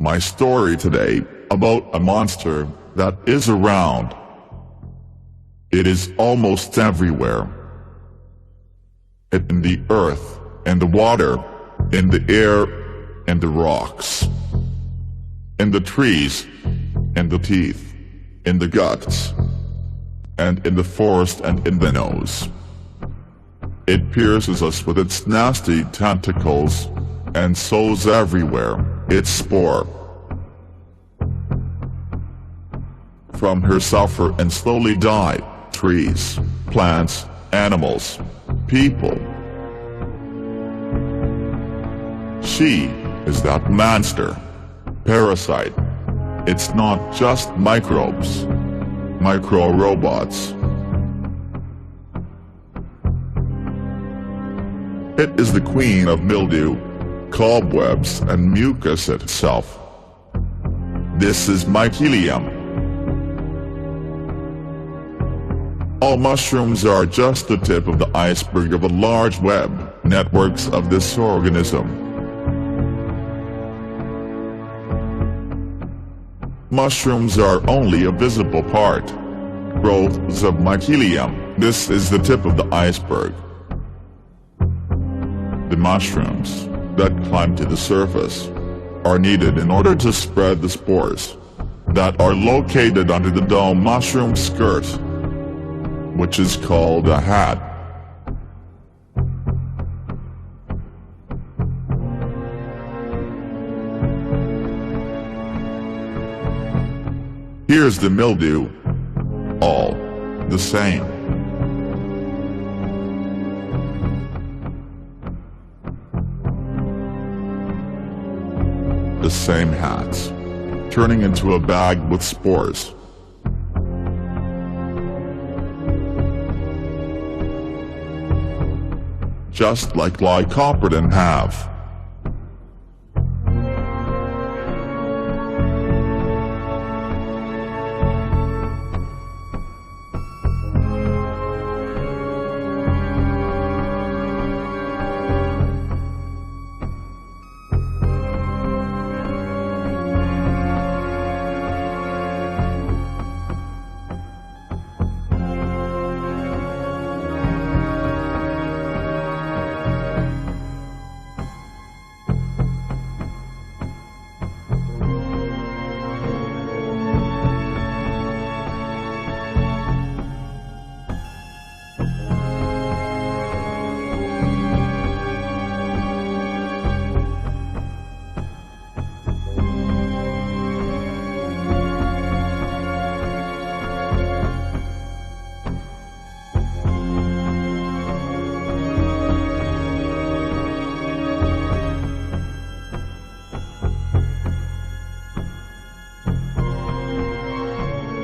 My story today about a monster that is around. It is almost everywhere. In the earth, in the water, in the air, in the rocks, in the trees, in the teeth, in the guts, and in the forest and in the nose. It pierces us with its nasty tentacles and sows everywhere its spore. From her suffer and slowly die trees, plants, animals, people. She is that monster, parasite. It's not just microbes, micro-robots. It is the queen of mildew, cobwebs and mucus itself. This is mycelium. All mushrooms are just the tip of the iceberg of a large web, networks of this organism. Mushrooms are only a visible part. Growths of mycelium, this is the tip of the iceberg. The mushrooms that climb to the surface are needed in order to spread the spores that are located under the dome mushroom skirt, which is called a hat. Here's the mildew, all the same. The same hats, turning into a bag with spores. Just like lycoperdon have.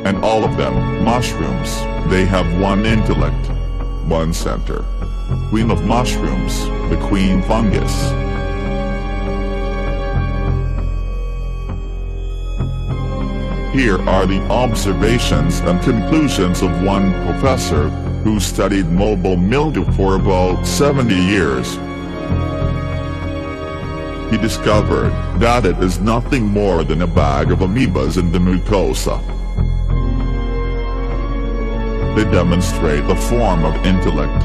And all of them, mushrooms, they have one intellect, one center. Queen of mushrooms, the queen fungus. Here are the observations and conclusions of one professor who studied mobile mildew for about 70 years. He discovered that it is nothing more than a bag of amoebas in the mucosa. They demonstrate the form of intellect.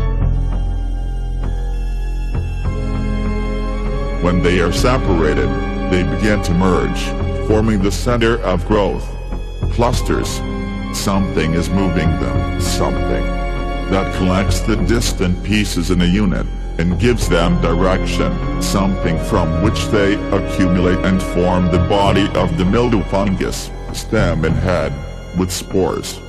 When they are separated, they begin to merge, forming the center of growth. Clusters. Something is moving them, something that collects the distant pieces in a unit and gives them direction, something from which they accumulate and form the body of the mildew fungus, stem and head, with spores.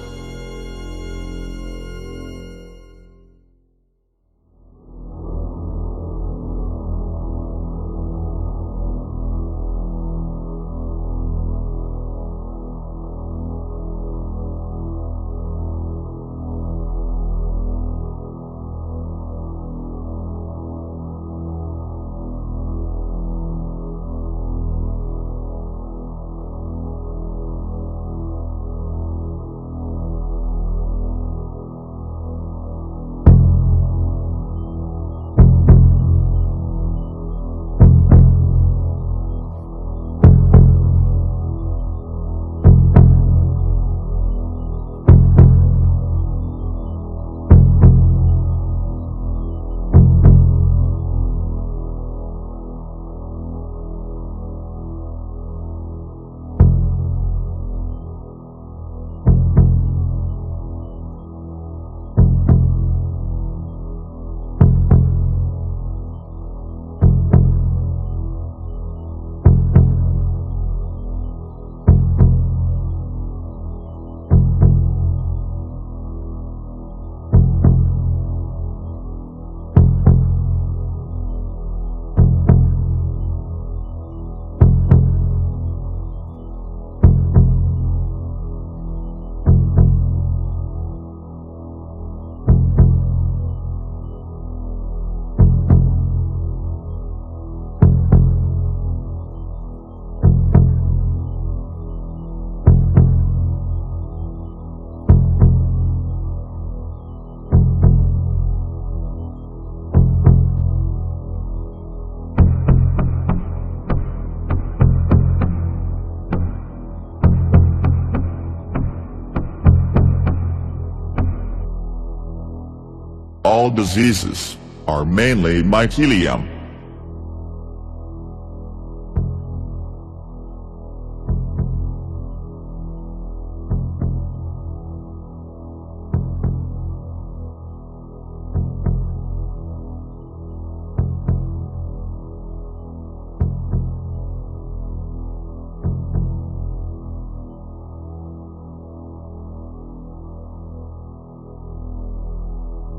all diseases are mainly mycelium.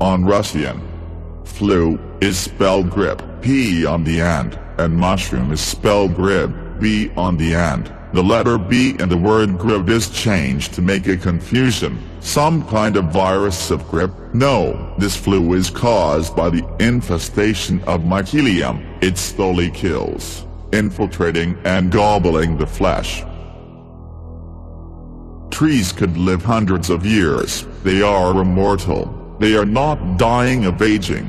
On Russian, flu is spelled grip, P on the end, and mushroom is spelled grib, B on the end. The letter B in the word grib is changed to make a confusion. Some kind of virus of grip? No, this flu is caused by the infestation of mycelium. It slowly kills, infiltrating and gobbling the flesh. Trees could live hundreds of years. They are immortal. They are not dying of aging.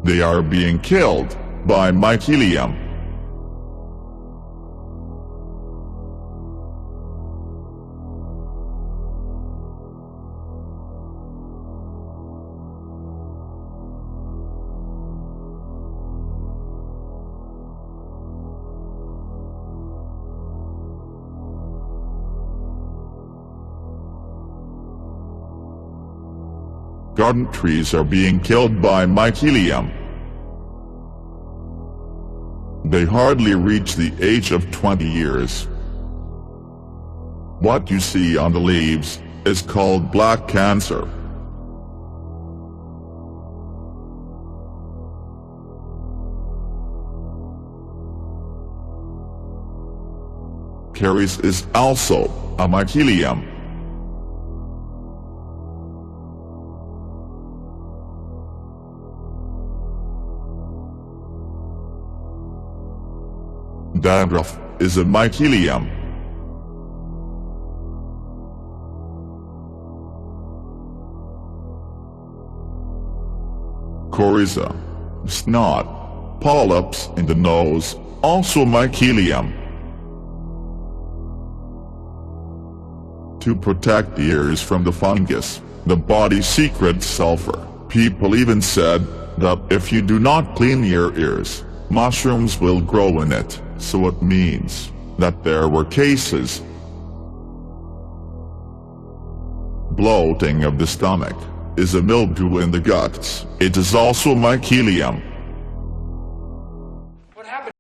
They are being killed by mycelium. Garden trees are being killed by mycelium. They hardly reach the age of 20 years. What you see on the leaves is called black cancer. Caries is also a mycelium. Dandruff is a mycelium. Coryza, snot, polyps in the nose, also mycelium. To protect the ears from the fungus, the body secretes sulfur. People even said that if you do not clean your ears, mushrooms will grow in it. So it means that there were cases. Bloating of the stomach is a mildew in the guts. It is also mycelium. What happened?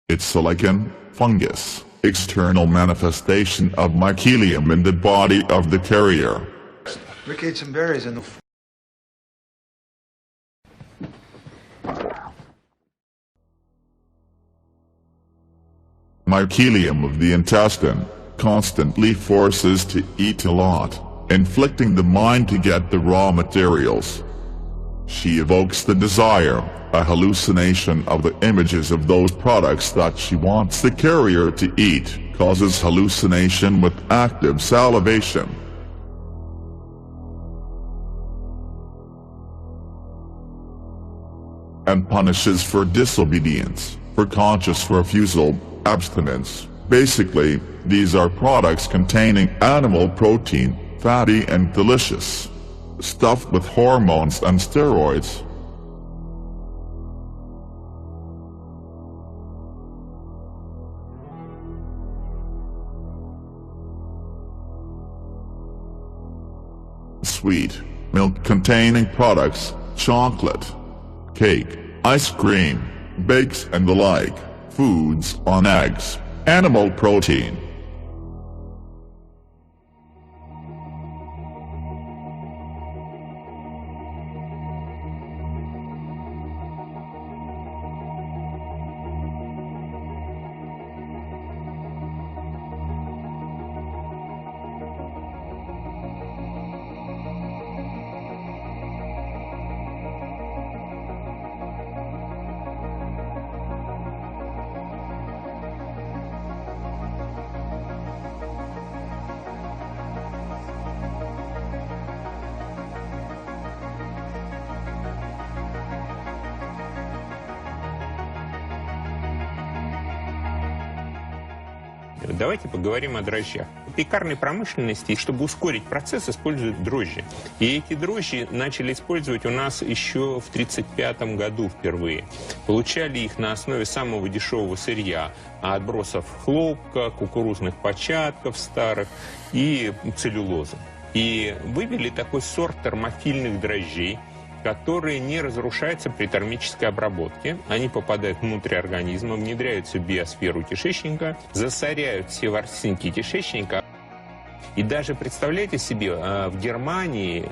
It's a lichen fungus, external manifestation of mycelium in the body of the carrier. Rick ate some berries and the... Mycelium of the intestine constantly forces to eat a lot, inflicting the mind to get the raw materials. She evokes the desire, a hallucination of the images of those products that she wants the carrier to eat, causes hallucination with active salivation. And punishes for disobedience, for conscious refusal, abstinence. Basically, these are products containing animal protein, fatty and delicious, stuffed with hormones and steroids. Sweet, milk-containing products, chocolate, cake, ice cream, bakes and the like. Foods on eggs, animal protein. Давайте поговорим о дрожжах. В пекарной промышленности, чтобы ускорить процесс, используют дрожжи. И эти дрожжи начали использовать у нас еще в 1935 году впервые. Получали их на основе самого дешевого сырья, отбросов хлопка, кукурузных початков старых и целлюлозы. И вывели такой сорт термофильных дрожжей, которые не разрушаются при термической обработке. Они попадают внутрь организма, внедряются в биосферу кишечника, засоряют все ворсинки кишечника. И даже, представляете себе, в Германии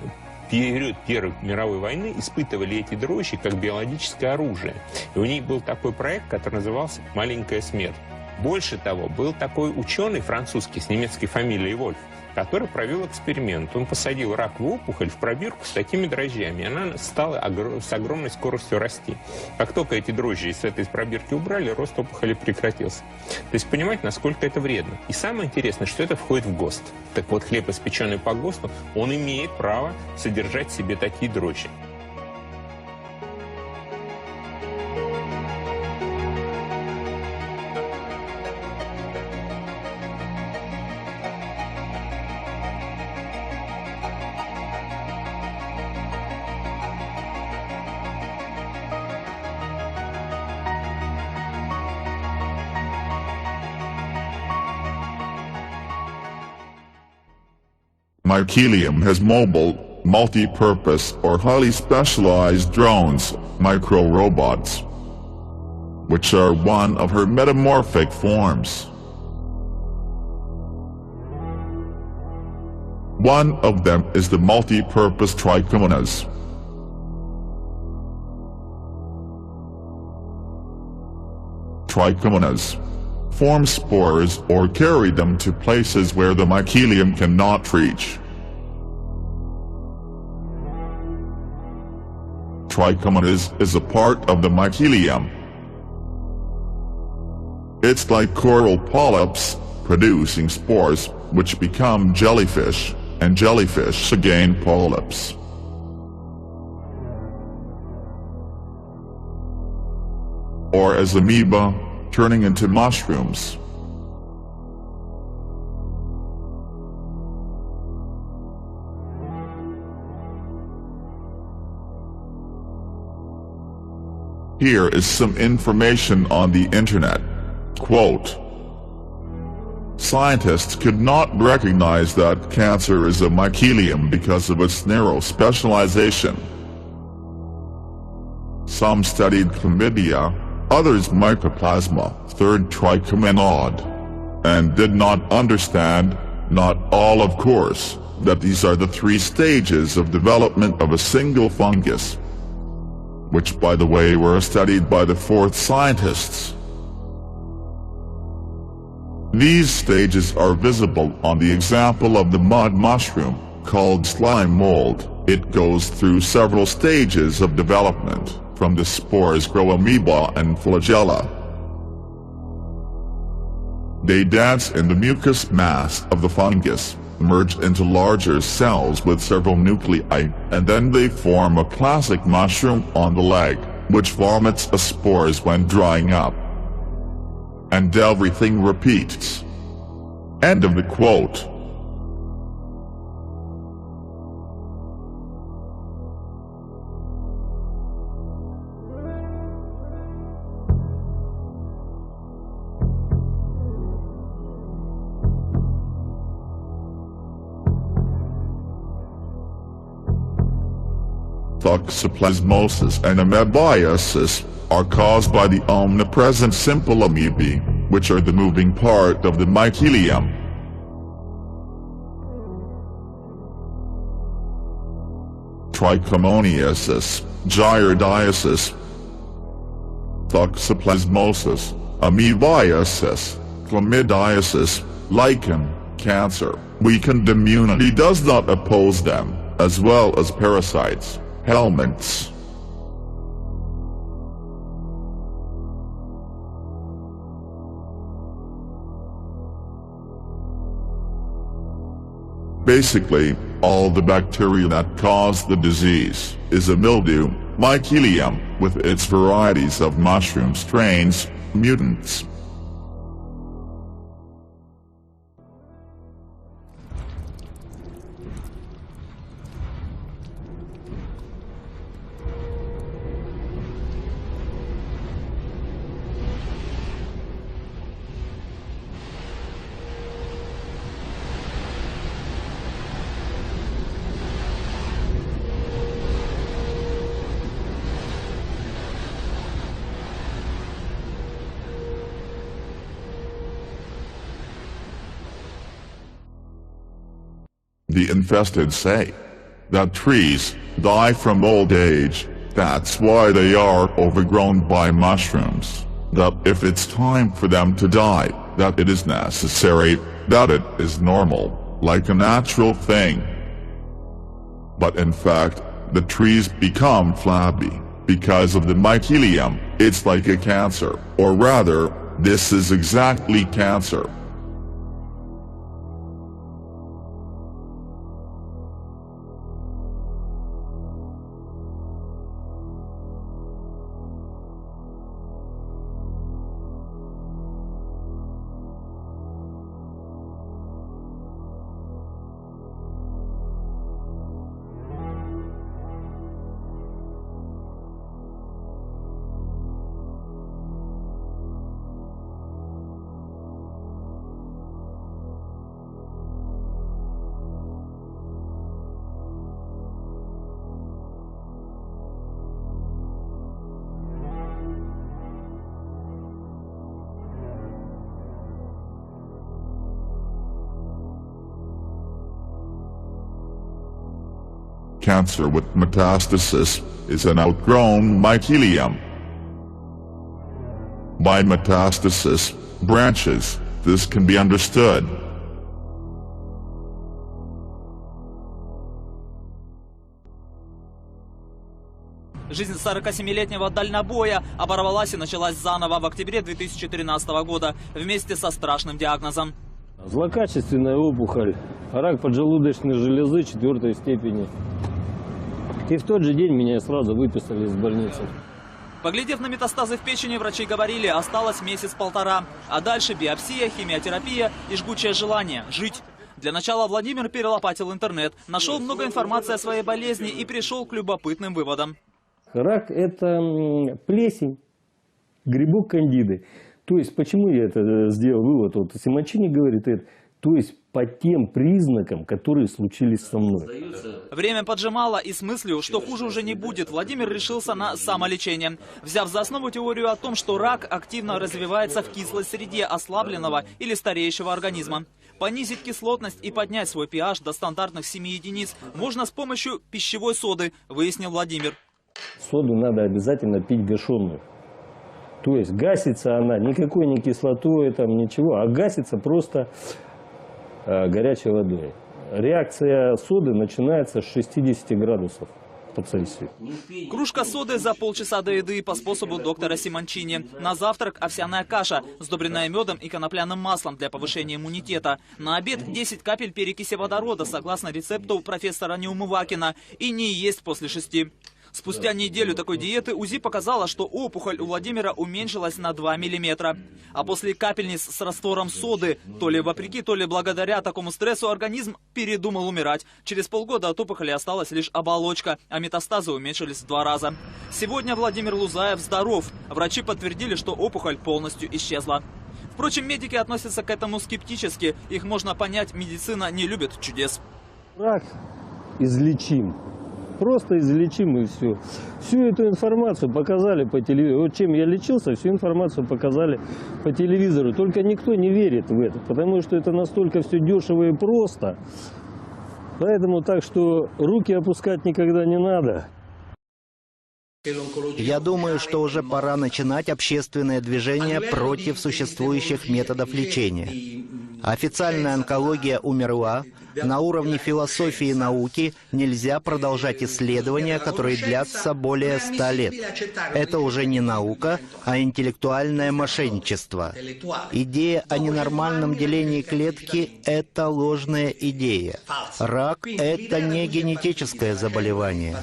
в период Первой мировой войны испытывали эти дрожжи как биологическое оружие. И у них был такой проект, который назывался «Маленькая смерть». Больше того, был такой ученый французский с немецкой фамилией Вольф, который провел эксперимент. Он посадил раковую опухоль в пробирку с такими дрожжами. Она стала с огромной скоростью расти. Как только эти дрожжи с этой пробирки убрали, рост опухоли прекратился. То есть понимаете, насколько это вредно. И самое интересное, что это входит в ГОСТ. Так вот, хлеб, испеченный по ГОСТу, он имеет право содержать в себе такие дрожжи. Mycelium has mobile, multi-purpose or highly specialized drones, micro-robots, which are one of her metamorphic forms. One of them is the multi-purpose trichomonas. Trichomonas form spores or carry them to places where the mycelium cannot reach. Trichomonas is a part of the mycelium. It's like coral polyps, producing spores, which become jellyfish, and jellyfish again polyps. Or as amoeba, turning into mushrooms. Here is some information on the internet. Quote, scientists could not recognize that cancer is a mycelium because of its narrow specialization. Some studied chlamydia, others mycoplasma, third trichomonad, and did not understand, not all of course, that these are the three stages of development of a single fungus, which by the way were studied by the fourth scientists. These stages are visible on the example of the mud mushroom, called slime mold. It goes through several stages of development. From the spores grow amoeba and flagella. They dance in the mucous mass of the fungus, merge into larger cells with several nuclei, and then they form a classic mushroom on the leg, which vomits the spores when drying up. And everything repeats. End of the quote. Toxoplasmosis and amoebiasis are caused by the omnipresent simple amoebae, which are the moving part of the mycelium. Trichomoniasis, giardiasis, toxoplasmosis, amoebiasis, chlamydiasis, lichen, cancer, weakened immunity does not oppose them, as well as parasites, helminths. Basically, all the bacteria that cause the disease is a mildew, mycelium, with its varieties of mushroom strains, mutants. The infested say that trees die from old age, that's why they are overgrown by mushrooms, that if it's time for them to die, that it is necessary, that it is normal, like a natural thing. But in fact, the trees become flabby because of the mycelium. It's like a cancer, or rather, this is exactly cancer. Cancer with metastasis is an outgrown mycelium. By metastasis, branches, this can be understood. Жизнь 47-летнего дальнобоя оборвалась и началась заново в октябре 2013 года вместе со страшным диагнозом. Злокачественная опухоль, рак поджелудочной железы 4-й степени. И в тот же день меня сразу выписали из больницы. Поглядев на метастазы в печени, врачи говорили, осталось месяц-полтора. А дальше биопсия, химиотерапия и жгучее желание – жить. Для начала Владимир перелопатил интернет, нашел много информации о своей болезни и пришел к любопытным выводам. Рак – это плесень, грибок кандиды. То есть, почему я это сделал вывод? Вот Симончини говорит это. То есть, по тем признакам, которые случились со мной. Время поджимало, и с мыслью, что хуже уже не будет, Владимир решился на самолечение. Взяв за основу теорию о том, что рак активно развивается в кислой среде ослабленного или стареющего организма. Понизить кислотность и поднять свой pH до стандартных 7 единиц можно с помощью пищевой соды, выяснил Владимир. Соду надо обязательно пить гашеную. То есть, гасится она никакой не кислотой, там ничего, а гасится просто горячей водой. Реакция соды начинается с 60 градусов по Цельсию. Кружка соды за полчаса до еды по способу доктора Симончини. На завтрак овсяная каша, сдобренная медом и конопляным маслом для повышения иммунитета. На обед 10 капель перекиси водорода, согласно рецепту профессора Неумывакина, и не есть после 6. Спустя неделю такой диеты УЗИ показала, что опухоль у Владимира уменьшилась на 2 мм. А после капельниц с раствором соды, то ли вопреки, то ли благодаря такому стрессу, организм передумал умирать. Через полгода от опухоли осталась лишь оболочка, а метастазы уменьшились в 2 раза. Сегодня Владимир Лузаев здоров. Врачи подтвердили, что опухоль полностью исчезла. Впрочем, медики относятся к этому скептически. Их можно понять, медицина не любит чудес. Рак излечим. Просто излечим и все. Всю эту информацию показали по телевизору. Вот чем я лечился, всю информацию показали по телевизору. Только никто не верит в это, потому что это настолько все дешево и просто. Поэтому так что руки опускать никогда не надо. Я думаю, что уже пора начинать общественное движение против существующих методов лечения. Официальная онкология умерла. На уровне философии и науки нельзя продолжать исследования, которые длятся более 100 лет. Это уже не наука, а интеллектуальное мошенничество. Идея о ненормальном делении клетки – это ложная идея. Рак – это не генетическое заболевание.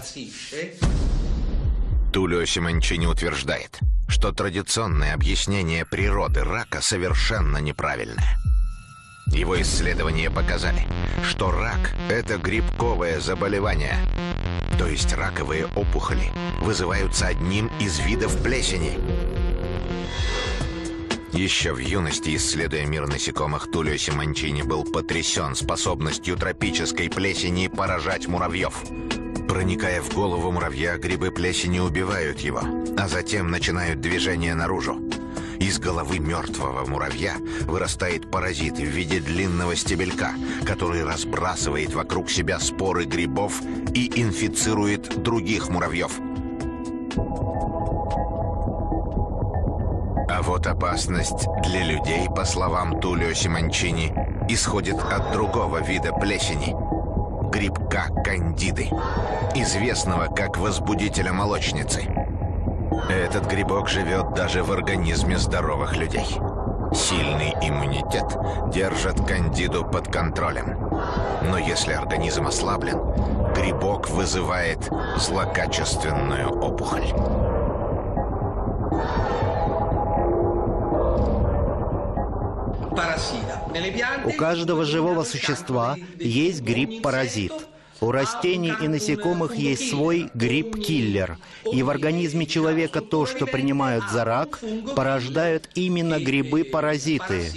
Тулио Симончини утверждает, что традиционное объяснение природы рака совершенно неправильное. Его исследования показали, что рак – это грибковое заболевание. То есть раковые опухоли вызываются одним из видов плесени. Еще в юности, исследуя мир насекомых, Тулио Симончини был потрясен способностью тропической плесени поражать муравьев. Проникая в голову муравья, грибы плесени убивают его, а затем начинают движение наружу. Из головы мертвого муравья вырастает паразит в виде длинного стебелька, который разбрасывает вокруг себя споры грибов и инфицирует других муравьев. А вот опасность для людей, по словам Тулио Симончини, исходит от другого вида плесени – грибка кандиды, известного как возбудителя молочницы. Этот грибок живет даже в организме здоровых людей. Сильный иммунитет держит кандиду под контролем. Но если организм ослаблен, грибок вызывает злокачественную опухоль. У каждого живого существа есть гриб-паразит. У растений и насекомых есть свой гриб-киллер. И в организме человека то, что принимают за рак, порождают именно грибы-паразиты.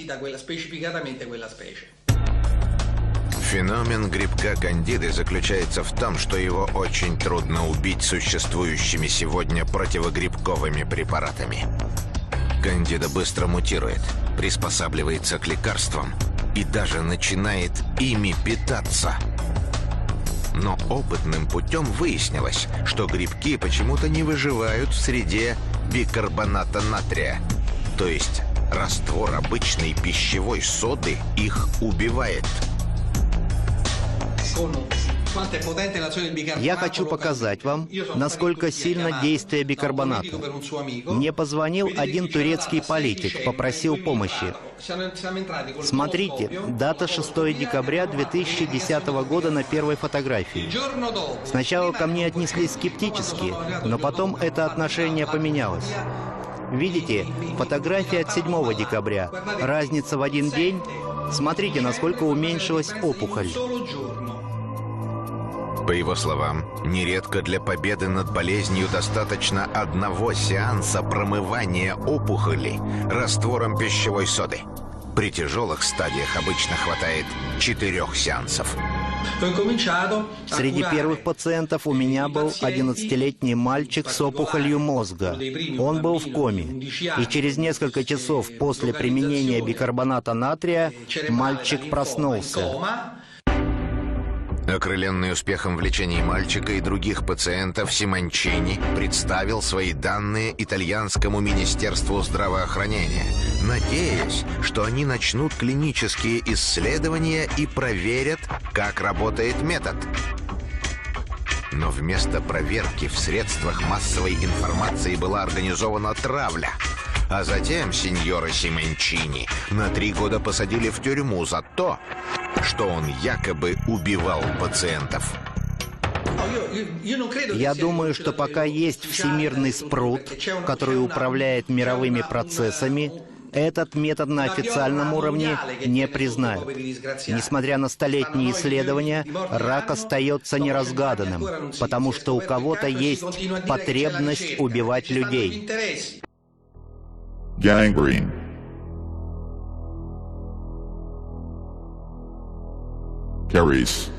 Феномен грибка кандиды заключается в том, что его очень трудно убить существующими сегодня противогрибковыми препаратами. Кандида быстро мутирует, приспосабливается к лекарствам и даже начинает ими питаться. Но опытным путем выяснилось, что грибки почему-то не выживают в среде бикарбоната натрия. То есть раствор обычной пищевой соды их убивает. Я хочу показать вам, насколько сильно действие бикарбоната. Мне позвонил один турецкий политик, попросил помощи. Смотрите, дата 6 декабря 2010 года на первой фотографии. Сначала ко мне отнеслись скептически, но потом это отношение поменялось. Видите, фотография от 7 декабря. Разница в один день. Смотрите, насколько уменьшилась опухоль. По его словам, нередко для победы над болезнью достаточно одного сеанса промывания опухоли раствором пищевой соды. При тяжелых стадиях обычно хватает 4 сеансов. Среди первых пациентов у меня был 11-летний мальчик с опухолью мозга. Он был в коме. И через несколько часов после применения бикарбоната натрия мальчик проснулся. Окрыленный успехом в лечении мальчика и других пациентов, Симончини представил свои данные итальянскому министерству здравоохранения, надеясь, что они начнут клинические исследования и проверят, как работает метод. Но вместо проверки в средствах массовой информации была организована травля. А затем сеньора Симончини на 3 года посадили в тюрьму за то, что он якобы убивал пациентов. Я думаю, что пока есть всемирный спрут, который управляет мировыми процессами, этот метод на официальном уровне не признают. Несмотря на столетние исследования, рак остается неразгаданным, потому что у кого-то есть потребность убивать людей. Gangrene. Caries.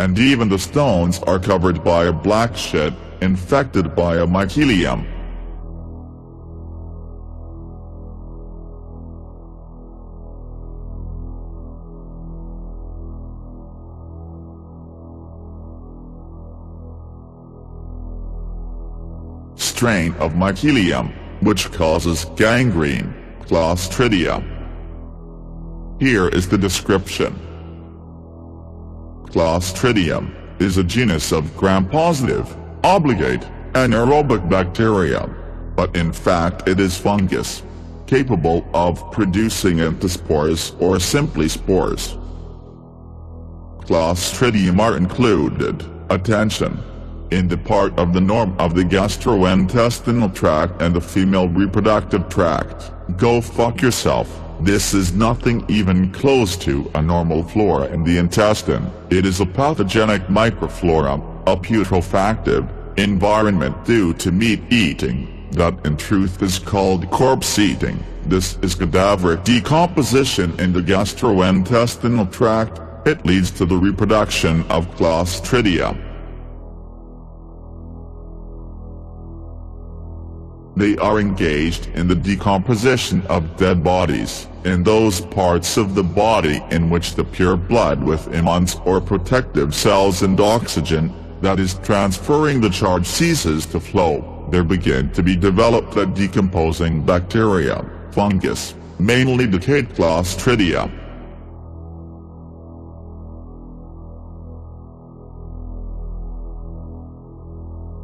And even the stones are covered by a black shit infected by a mycelium. Strain of mycelium, which causes gangrene, Clostridia. Here is the description. Clostridium is a genus of gram-positive, obligate, anaerobic bacteria, but in fact it is fungus, capable of producing entospores or simply spores. Clostridium are included, attention, in the part of the norm of the gastrointestinal tract and the female reproductive tract. Go fuck yourself. This is nothing even close to a normal flora in the intestine. It is a pathogenic microflora, a putrefactive environment due to meat eating, that in truth is called corpse eating. This is cadaveric decomposition in the gastrointestinal tract. It leads to the reproduction of Clostridia. They are engaged in the decomposition of dead bodies, in those parts of the body in which the pure blood with immune or protective cells and oxygen, that is transferring the charge, ceases to flow. There begin to be developed a decomposing bacteria, fungus, mainly decayed Clostridia.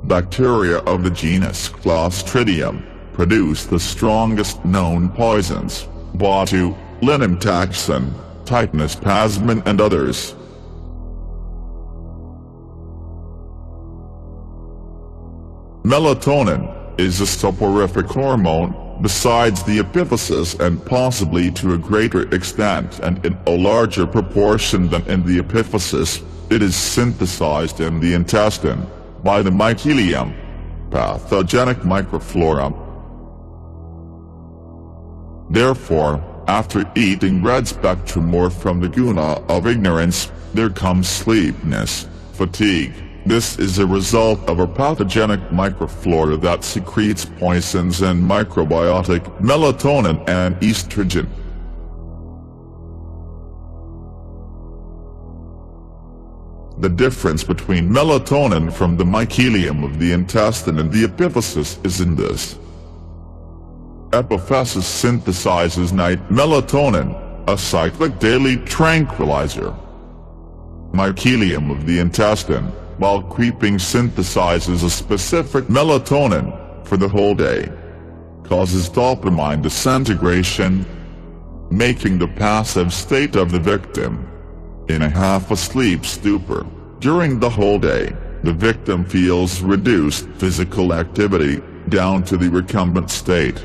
Bacteria of the genus Clostridium produce the strongest known poisons, botulinum toxin, titanus plasmin and others. Melatonin is a soporific hormone, besides the epiphysis and possibly to a greater extent and in a larger proportion than in the epiphysis, it is synthesized in the intestine by the mycelium, pathogenic microflora. Therefore, after eating red spectrum or from the guna of ignorance, there comes sleepiness, fatigue. This is a result of a pathogenic microflora that secretes poisons and microbiotic melatonin and estrogen. The difference between melatonin from the mycelium of the intestine and the epiphysis is in this. Epiphysis synthesizes night melatonin, a cyclic daily tranquilizer. Mycelium of the intestine, while creeping, synthesizes a specific melatonin for the whole day. Causes dopamine disintegration, making the passive state of the victim in a half-asleep stupor. During the whole day, the victim feels reduced physical activity, down to the recumbent state.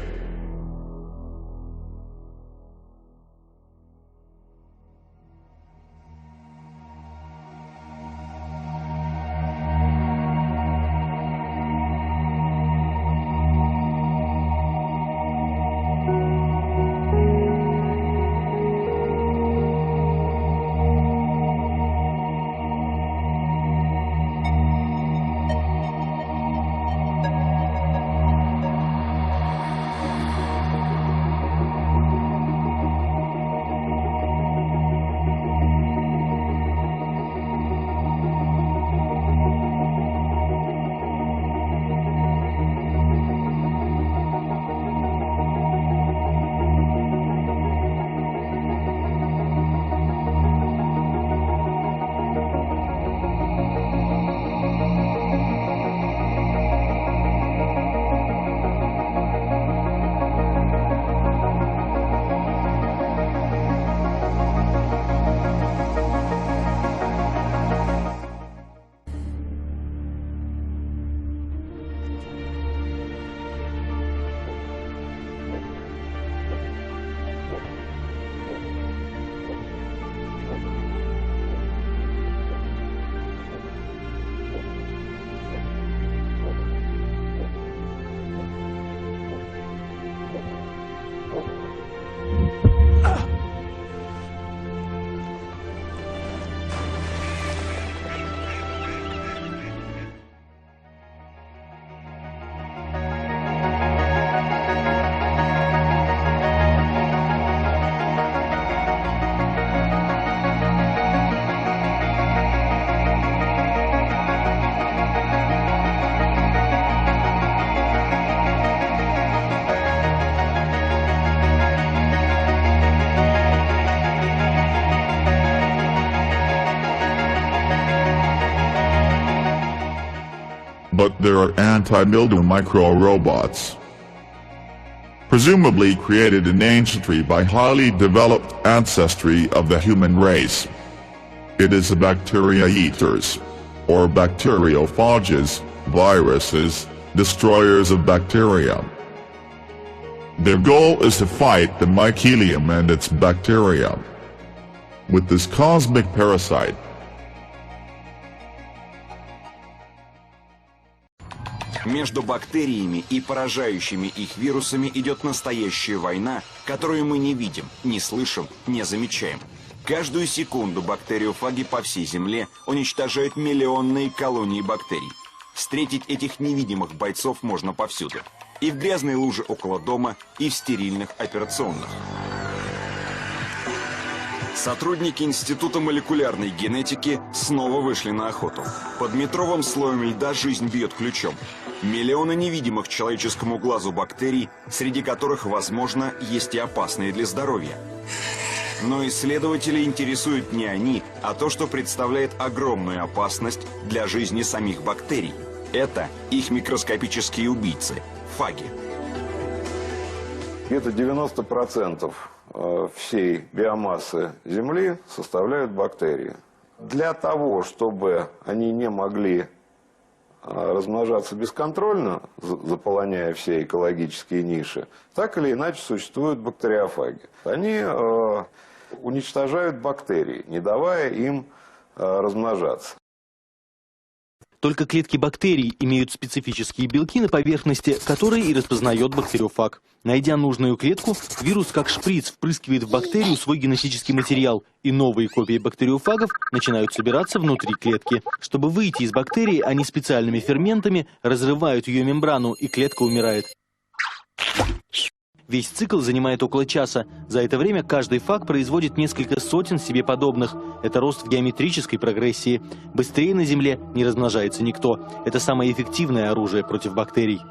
But there are anti-mildew micro-robots, presumably created in ancientry by highly developed ancestry of the human race. It is a bacteria eaters, or bacteriophages, viruses, destroyers of bacteria. Their goal is to fight the mycelium and its bacteria with this cosmic parasite. Между бактериями и поражающими их вирусами идет настоящая война, которую мы не видим, не слышим, не замечаем. Каждую секунду бактериофаги по всей Земле уничтожают миллионные колонии бактерий. Встретить этих невидимых бойцов можно повсюду. И в грязной луже около дома, и в стерильных операционных. Сотрудники Института молекулярной генетики снова вышли на охоту. Под метровым слоем льда жизнь бьет ключом. Миллионы невидимых человеческому глазу бактерий, среди которых, возможно, есть и опасные для здоровья. Но исследователей интересуют не они, а то, что представляет огромную опасность для жизни самих бактерий. Это их микроскопические убийцы – фаги. Где-то 90% всей биомассы Земли составляют бактерии. Для того, чтобы они не могли размножаться бесконтрольно, заполоняя все экологические ниши, так или иначе существуют бактериофаги. Они уничтожают бактерии, не давая им размножаться. Только клетки бактерий имеют специфические белки на поверхности, которые и распознает бактериофаг. Найдя нужную клетку, вирус как шприц впрыскивает в бактерию свой генетический материал, и новые копии бактериофагов начинают собираться внутри клетки. Чтобы выйти из бактерии, они специальными ферментами разрывают ее мембрану, и клетка умирает. Весь цикл занимает около часа. За это время каждый фаг производит несколько сотен себе подобных. Это рост в геометрической прогрессии. Быстрее на Земле не размножается никто. Это самое эффективное оружие против бактерий.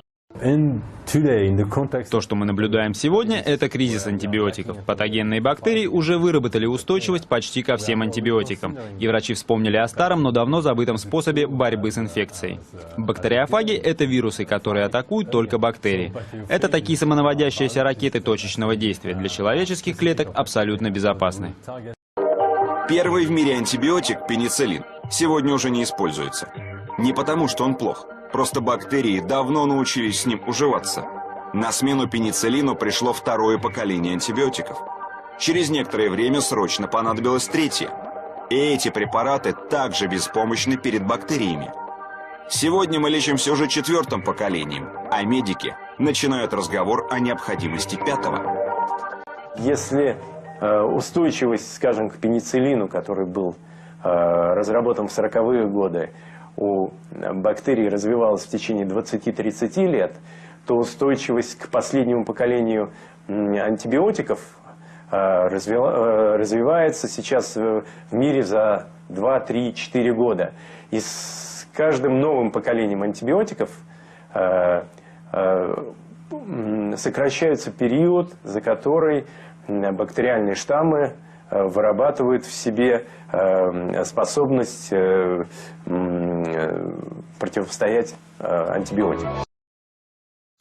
То, что мы наблюдаем сегодня, это кризис антибиотиков. Патогенные бактерии уже выработали устойчивость почти ко всем антибиотикам. И врачи вспомнили о старом, но давно забытом способе борьбы с инфекцией. Бактериофаги — это вирусы, которые атакуют только бактерии. Это такие самонаводящиеся ракеты точечного действия. Для человеческих клеток абсолютно безопасны. Первый в мире антибиотик, пенициллин, сегодня уже не используется. Не потому, что он плох. Просто бактерии давно научились с ним уживаться. На смену пенициллину пришло второе поколение антибиотиков. Через некоторое время срочно понадобилось третье. И эти препараты также беспомощны перед бактериями. Сегодня мы лечимся уже четвертым поколением, а медики начинают разговор о необходимости пятого. Если устойчивость, скажем, к пенициллину, который был разработан в 40-е годы, у бактерий развивалась в течение 20-30 лет, то устойчивость к последнему поколению антибиотиков развивается сейчас в мире за 2, 3, 4 года. И с каждым новым поколением антибиотиков сокращается период, за который бактериальные штаммы вырабатывают в себе способность противостоять антибиотикам.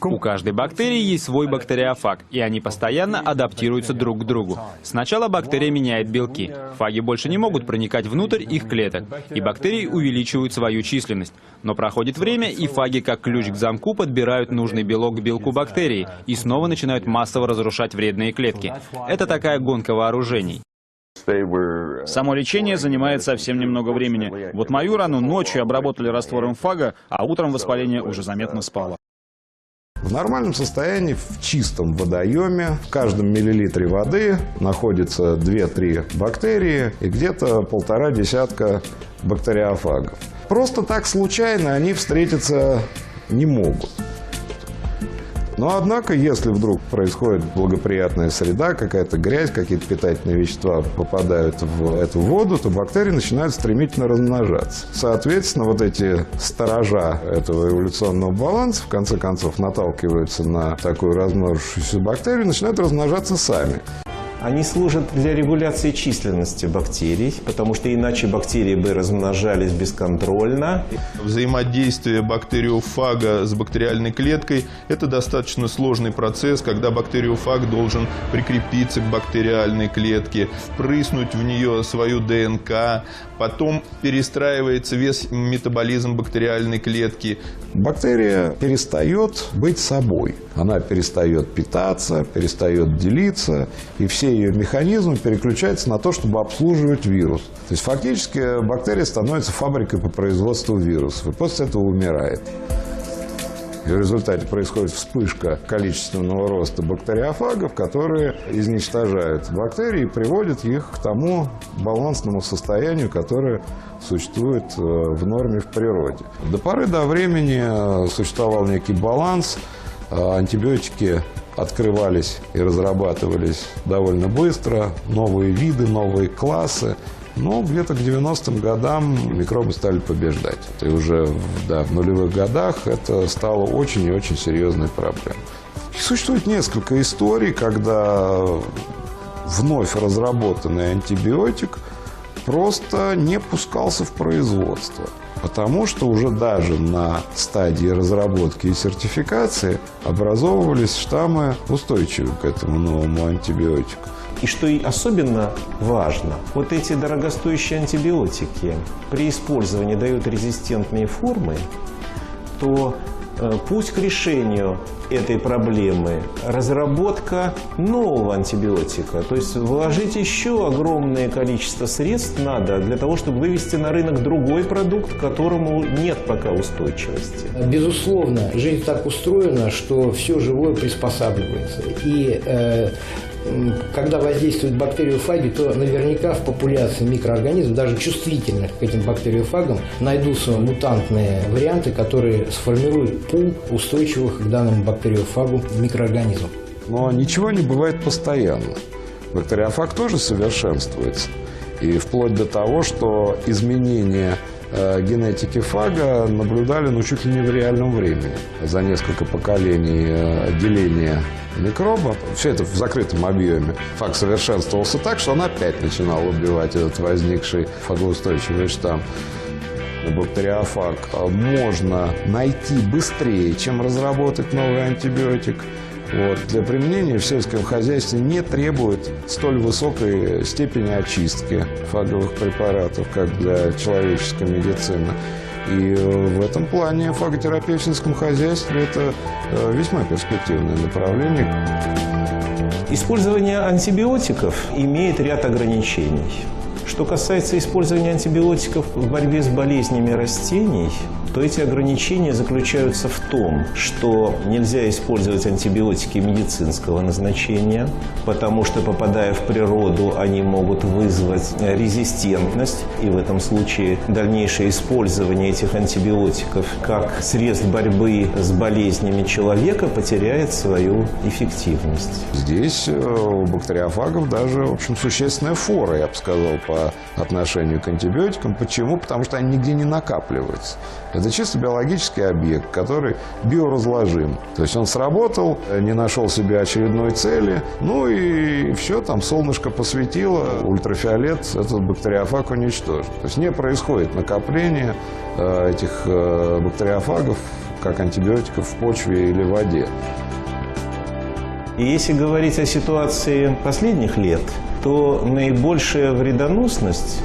У каждой бактерии есть свой бактериофаг, и они постоянно адаптируются друг к другу. Сначала бактерия меняет белки. Фаги больше не могут проникать внутрь их клеток, и бактерии увеличивают свою численность. Но проходит время, и фаги, как ключ к замку, подбирают нужный белок к белку бактерии и снова начинают массово разрушать вредные клетки. Это такая гонка вооружений. Само лечение занимает совсем немного времени. Вот мою рану ночью обработали раствором фага, а утром воспаление уже заметно спало. В нормальном состоянии, в чистом водоеме, в каждом миллилитре воды находится 2-3 бактерии и где-то 1,5 десятка бактериофагов. Просто так случайно они встретиться не могут. Но, однако, если вдруг происходит благоприятная среда, какая-то грязь, какие-то питательные вещества попадают в эту воду, то бактерии начинают стремительно размножаться. Соответственно, вот эти сторожа этого эволюционного баланса, в конце концов, наталкиваются на такую размножившуюся бактерию и начинают размножаться сами. Они служат для регуляции численности бактерий, потому что иначе бактерии бы размножались бесконтрольно. Взаимодействие бактериофага с бактериальной клеткой – это достаточно сложный процесс, когда бактериофаг должен прикрепиться к бактериальной клетке, впрыснуть в нее свою ДНК, потом перестраивается весь метаболизм бактериальной клетки. Бактерия перестает быть собой. Она перестает питаться, перестает делиться, и все ее механизмы переключаются на то, чтобы обслуживать вирус. То есть фактически бактерия становится фабрикой по производству вирусов, и после этого умирает. И в результате происходит вспышка количественного роста бактериофагов, которые изничтожают бактерии и приводят их к тому балансному состоянию, которое существует в норме в природе. До поры до времени существовал некий баланс антибиотики открывались и разрабатывались довольно быстро, новые виды, новые классы. Но где-то к 90-м годам микробы стали побеждать. И уже в нулевых годах это стало очень и очень серьезной проблемой. Существует несколько историй, когда вновь разработанный антибиотик просто не пускался в производство. Потому что уже даже на стадии разработки и сертификации образовывались штаммы, устойчивые к этому новому антибиотику. И что и особенно важно, вот эти дорогостоящие антибиотики при использовании дают резистентные формы, то путь к решению этой проблемы – разработка нового антибиотика. То есть вложить еще огромное количество средств надо для того, чтобы вывести на рынок другой продукт, к которому нет пока устойчивости. Безусловно, жизнь так устроена, что все живое приспосабливается. И когда воздействуют бактериофаги, то наверняка в популяции микроорганизмов, даже чувствительных к этим бактериофагам, найдутся мутантные варианты, которые сформируют пул устойчивых к данному бактериофагу микроорганизмов. Но ничего не бывает постоянно. Бактериофаг тоже совершенствуется. И вплоть до того, что изменения генетики фага наблюдали чуть ли не в реальном времени. За несколько поколений деления микроба, все это в закрытом объеме, фаг совершенствовался так, что он опять начинал убивать этот возникший фагоустойчивый штамм. Бактериофаг можно найти быстрее, чем разработать новый антибиотик. Для применения в сельском хозяйстве не требует столь высокой степени очистки фаговых препаратов, как для человеческой медицины. И в этом плане фаготерапия в сельском хозяйстве – это весьма перспективное направление. Использование антибиотиков имеет ряд ограничений. Что касается использования антибиотиков в борьбе с болезнями растений, то эти ограничения заключаются в том, что нельзя использовать антибиотики медицинского назначения, потому что, попадая в природу, они могут вызвать резистентность, и в этом случае дальнейшее использование этих антибиотиков как средств борьбы с болезнями человека потеряет свою эффективность. Здесь у бактериофагов даже, в общем, существенная фора, я бы сказал, по отношению к антибиотикам. Почему? Потому что они нигде не накапливаются. Это чисто биологический объект, который биоразложим. То есть он сработал, не нашел себе очередной цели, и все, там солнышко посветило, ультрафиолет этот бактериофаг уничтожит. То есть не происходит накопление этих бактериофагов, как антибиотиков, в почве или в воде. И если говорить о ситуации последних лет, то наибольшая вредоносность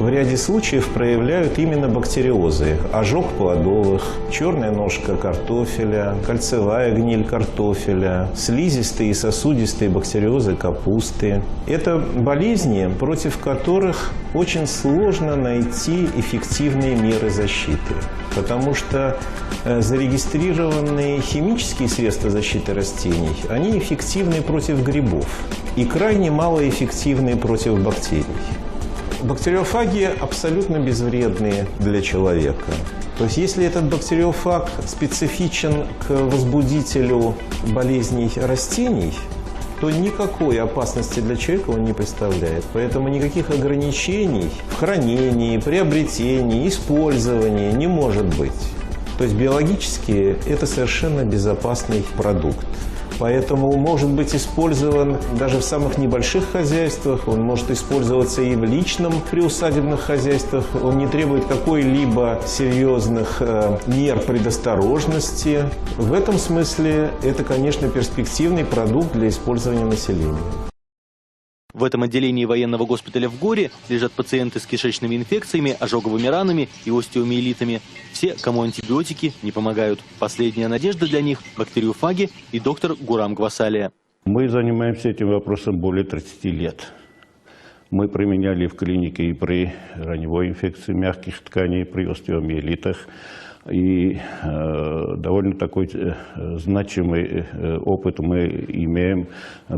в ряде случаев проявляют именно бактериозы. Ожог плодовых, черная ножка картофеля, кольцевая гниль картофеля, слизистые и сосудистые бактериозы капусты. Это болезни, против которых очень сложно найти эффективные меры защиты. Потому что зарегистрированные химические средства защиты растений, они эффективны против грибов и крайне малоэффективны против бактерий. Бактериофаги абсолютно безвредны для человека. То есть если этот бактериофаг специфичен к возбудителю болезней растений, то никакой опасности для человека он не представляет. Поэтому никаких ограничений в хранении, приобретении, использовании не может быть. То есть биологически это совершенно безопасный продукт. Поэтому может быть использован даже в самых небольших хозяйствах, он может использоваться и в личном приусадебных хозяйствах, он не требует какой-либо серьезных мер предосторожности. В этом смысле это, конечно, перспективный продукт для использования населения. В этом отделении военного госпиталя в Горе лежат пациенты с кишечными инфекциями, ожоговыми ранами и остеомиелитами. Все, кому антибиотики не помогают. Последняя надежда для них – бактериофаги и доктор Гурам Гвасалия. Мы занимаемся этим вопросом более 30 лет. Мы применяли в клинике и при раневой инфекции мягких тканей, при остеомиелитах. И довольно такой значимый опыт мы имеем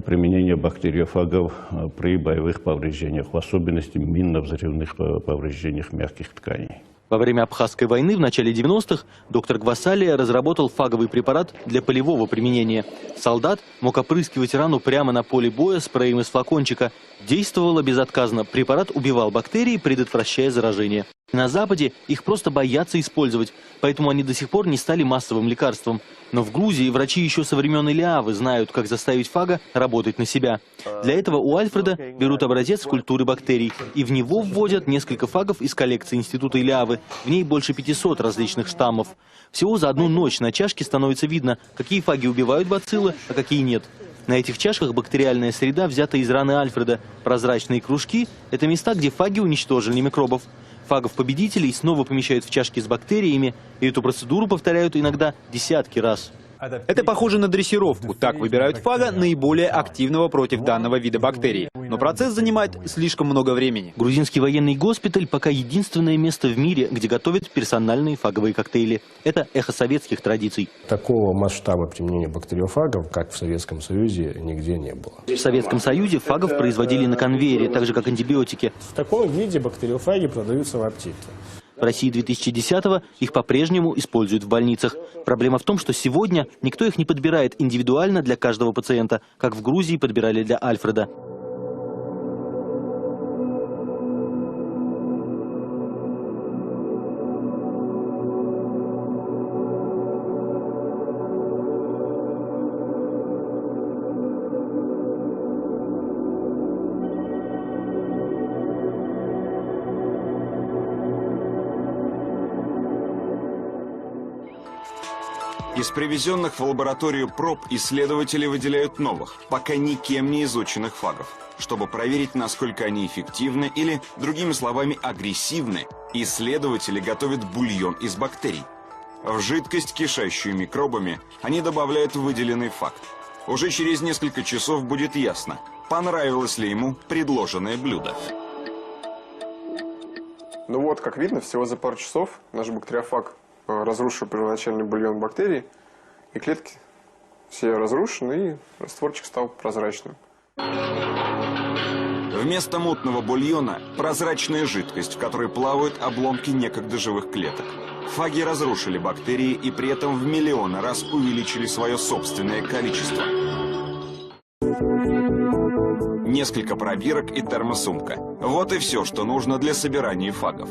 применения бактериофагов при боевых повреждениях, в особенности минно-взрывных повреждениях мягких тканей. Во время Абхазской войны в начале 90-х доктор Гвасалия разработал фаговый препарат для полевого применения. Солдат мог опрыскивать рану прямо на поле боя спреем из флакончика. Действовало безотказно. Препарат убивал бактерии, предотвращая заражение. На Западе их просто боятся использовать, поэтому они до сих пор не стали массовым лекарством. Но в Грузии врачи еще со времен Илиавы знают, как заставить фага работать на себя. Для этого у Альфреда берут образец культуры бактерий, и в него вводят несколько фагов из коллекции Института Илиавы. В ней больше 500 различных штаммов. Всего за одну ночь на чашке становится видно, какие фаги убивают бациллы, а какие нет. На этих чашках бактериальная среда взята из раны Альфреда. Прозрачные кружки – это места, где фаги уничтожили микробов. Фагов-победителей снова помещают в чашки с бактериями, и эту процедуру повторяют иногда десятки раз. Это похоже на дрессировку. Так выбирают фага, наиболее активного против данного вида бактерий. Но процесс занимает слишком много времени. Грузинский военный госпиталь пока единственное место в мире, где готовят персональные фаговые коктейли. Это эхо советских традиций. Такого масштаба применения бактериофагов, как в Советском Союзе, нигде не было. В Советском Союзе фагов производили на конвейере, так же как антибиотики. В таком виде бактериофаги продаются в аптеке. В России 2010-го их по-прежнему используют в больницах. Проблема в том, что сегодня никто их не подбирает индивидуально для каждого пациента, как в Грузии подбирали для Альфреда. Из привезенных в лабораторию проб исследователи выделяют новых, пока никем не изученных фагов. Чтобы проверить, насколько они эффективны или, другими словами, агрессивны, исследователи готовят бульон из бактерий. В жидкость, кишащую микробами, они добавляют выделенный фаг. Уже через несколько часов будет ясно, понравилось ли ему предложенное блюдо. Ну вот, как видно, всего за пару часов наш бактериофаг разрушил первоначальный бульон бактерий, и клетки все разрушены, и растворчик стал прозрачным. Вместо мутного бульона прозрачная жидкость, в которой плавают обломки некогда живых клеток. Фаги разрушили бактерии и при этом в миллионы раз увеличили свое собственное количество. Несколько пробирок и термосумка. Вот и все, что нужно для собирания фагов.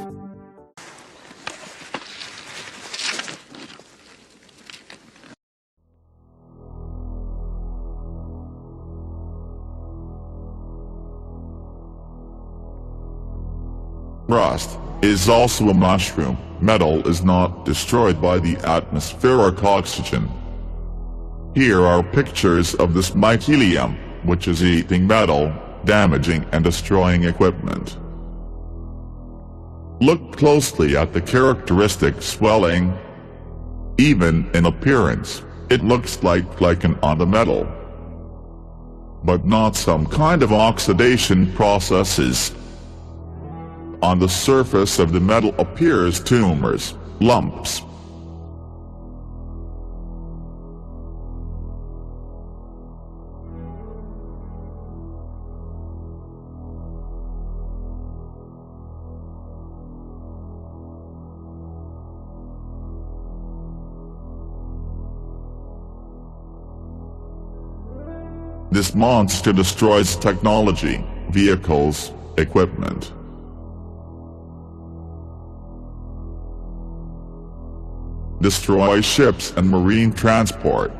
Rust is also a mushroom. Metal is not destroyed by the atmospheric oxygen. Here are pictures of this mycelium, which is eating metal, damaging and destroying equipment. Look closely at the characteristic swelling. Even in appearance, it looks like on the metal, but not some kind of oxidation processes. On the surface of the metal appears tumors, lumps. This monster destroys technology, vehicles, equipment. Destroys ships and marine transport.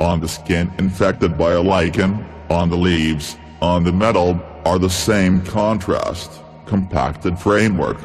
on the skin infected by a lichen, on the leaves, on the metal, are the same contrast, compacted framework.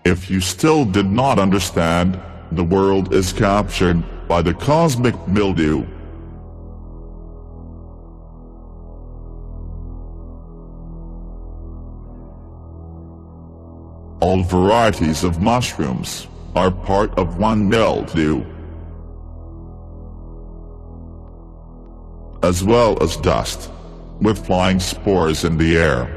If you still did not understand, the world is captured by the cosmic mildew. All varieties of mushrooms are part of one mildew, as well as dust, with flying spores in the air.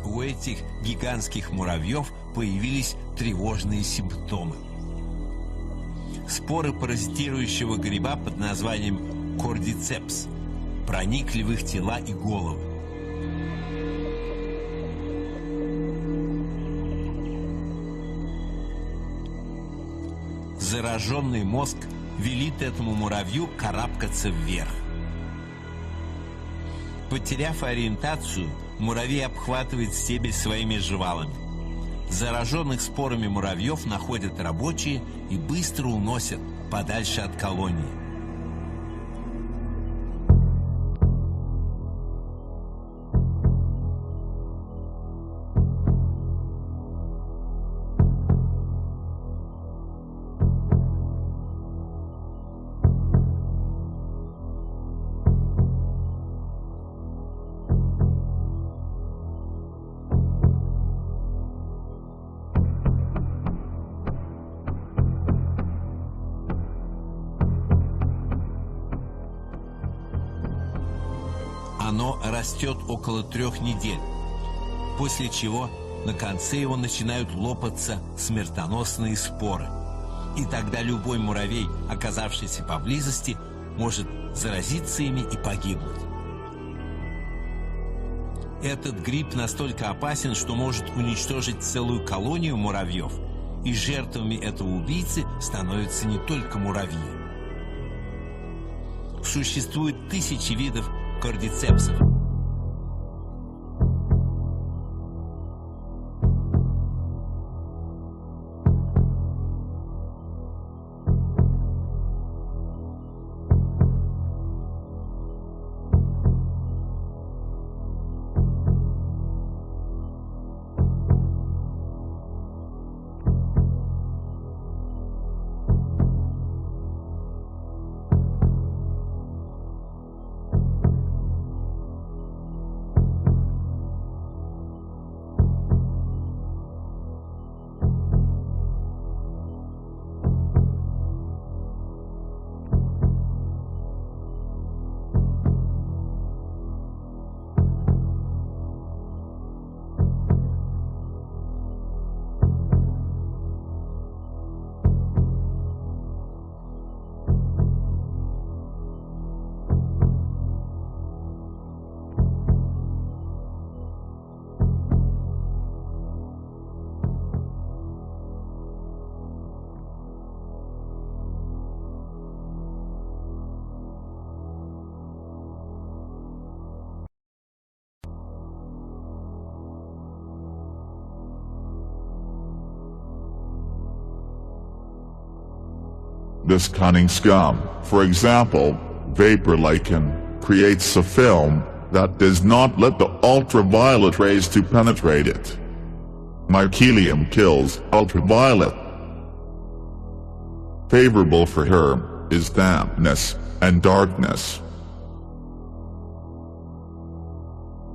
У этих гигантских муравьев появились тревожные симптомы. Споры паразитирующего гриба под названием кордицепс проникли в их тела и головы. Зараженный мозг велит этому муравью карабкаться вверх. Потеряв ориентацию, муравей обхватывает стебель своими жвалами. Зараженных спорами муравьев находят рабочие и быстро уносят подальше от колонии. Оно растет около 3 недель, после чего на конце его начинают лопаться смертоносные споры. И тогда любой муравей, оказавшийся поблизости, может заразиться ими и погибнуть. Этот гриб настолько опасен, что может уничтожить целую колонию муравьев, и жертвами этого убийцы становятся не только муравьи. Существует тысячи видов кордицепсов. This cunning scum, for example, vapor lichen, creates a film that does not let the ultraviolet rays to penetrate it. Mycelium kills ultraviolet. Favorable for her is dampness and darkness.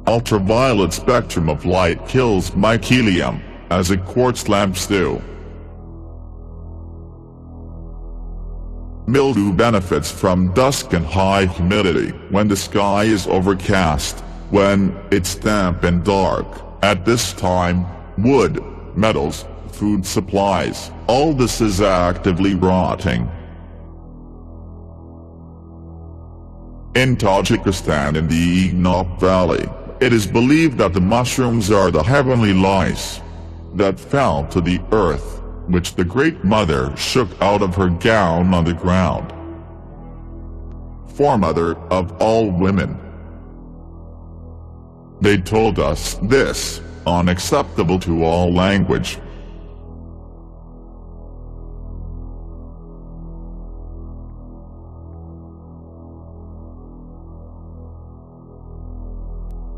Ultraviolet spectrum of light kills mycelium, as a quartz lamps do. Mildew benefits from dusk and high humidity when the sky is overcast, when it's damp and dark. At this time, wood, metals, food supplies, all this is actively rotting. In Tajikistan in the Ignop Valley, it is believed that the mushrooms are the heavenly lice that fell to the earth, which the Great Mother shook out of her gown on the ground. Foremother of all women. They told us this, unacceptable to all language.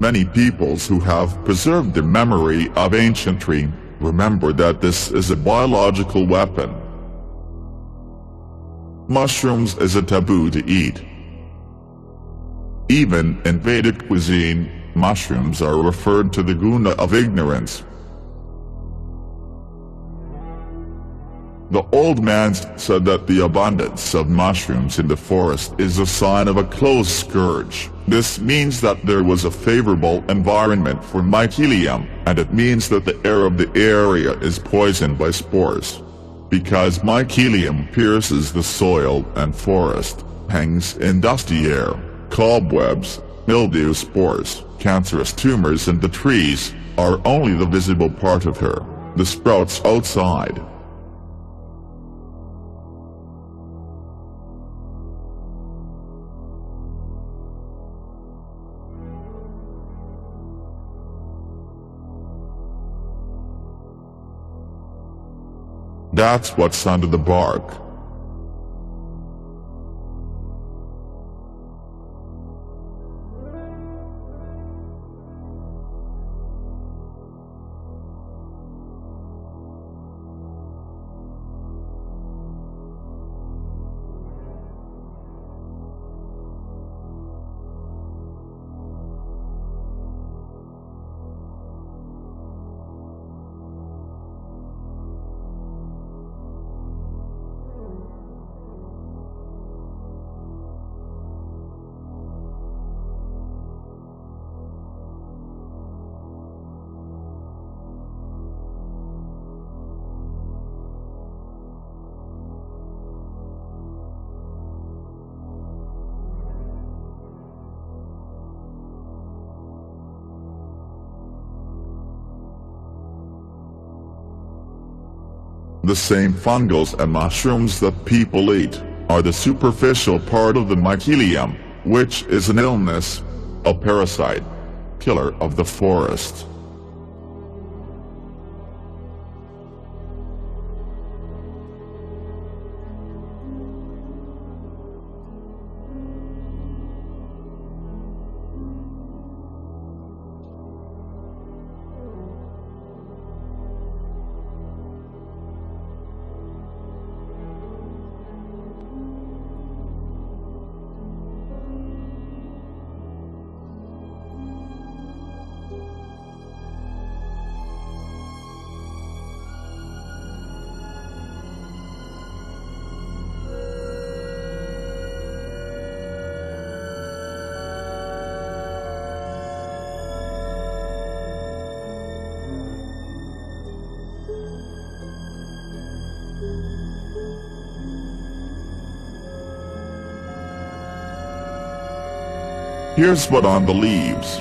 Many peoples who have preserved the memory of ancientry remember that this is a biological weapon. Mushrooms is a taboo to eat. Even in Vedic cuisine, mushrooms are referred to the guna of ignorance. The old man said that the abundance of mushrooms in the forest is a sign of a close scourge. This means that there was a favorable environment for mycelium, and it means that the air of the area is poisoned by spores. Because mycelium pierces the soil and forest, hangs in dusty air, cobwebs, mildew spores, cancerous tumors in the trees, are only the visible part of her, the sprouts outside. That's what's under the bark. The same fungals and mushrooms that people eat are the superficial part of the mycelium, which is an illness, a parasite, killer of the forest. Here's what on the leaves.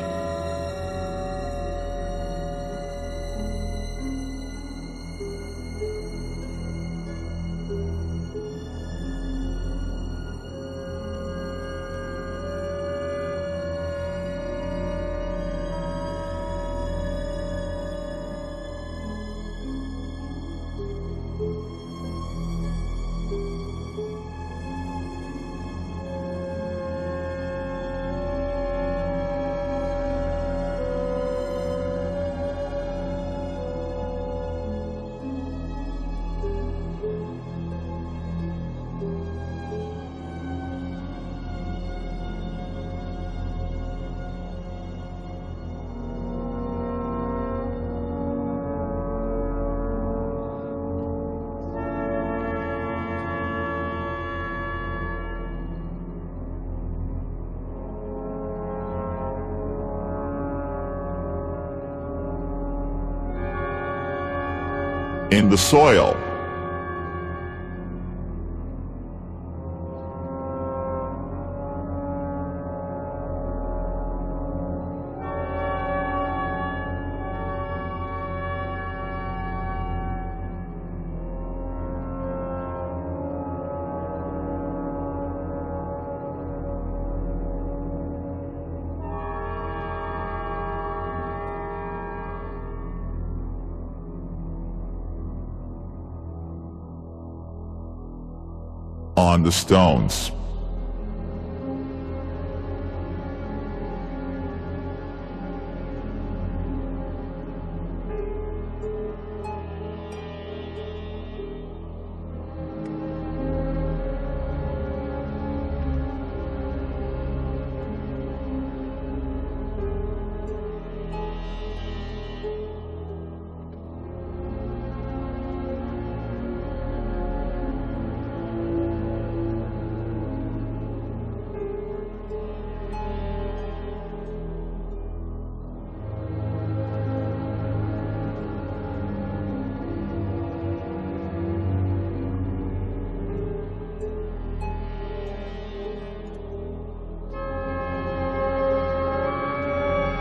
stain the soil. On the stones.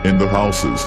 In the houses.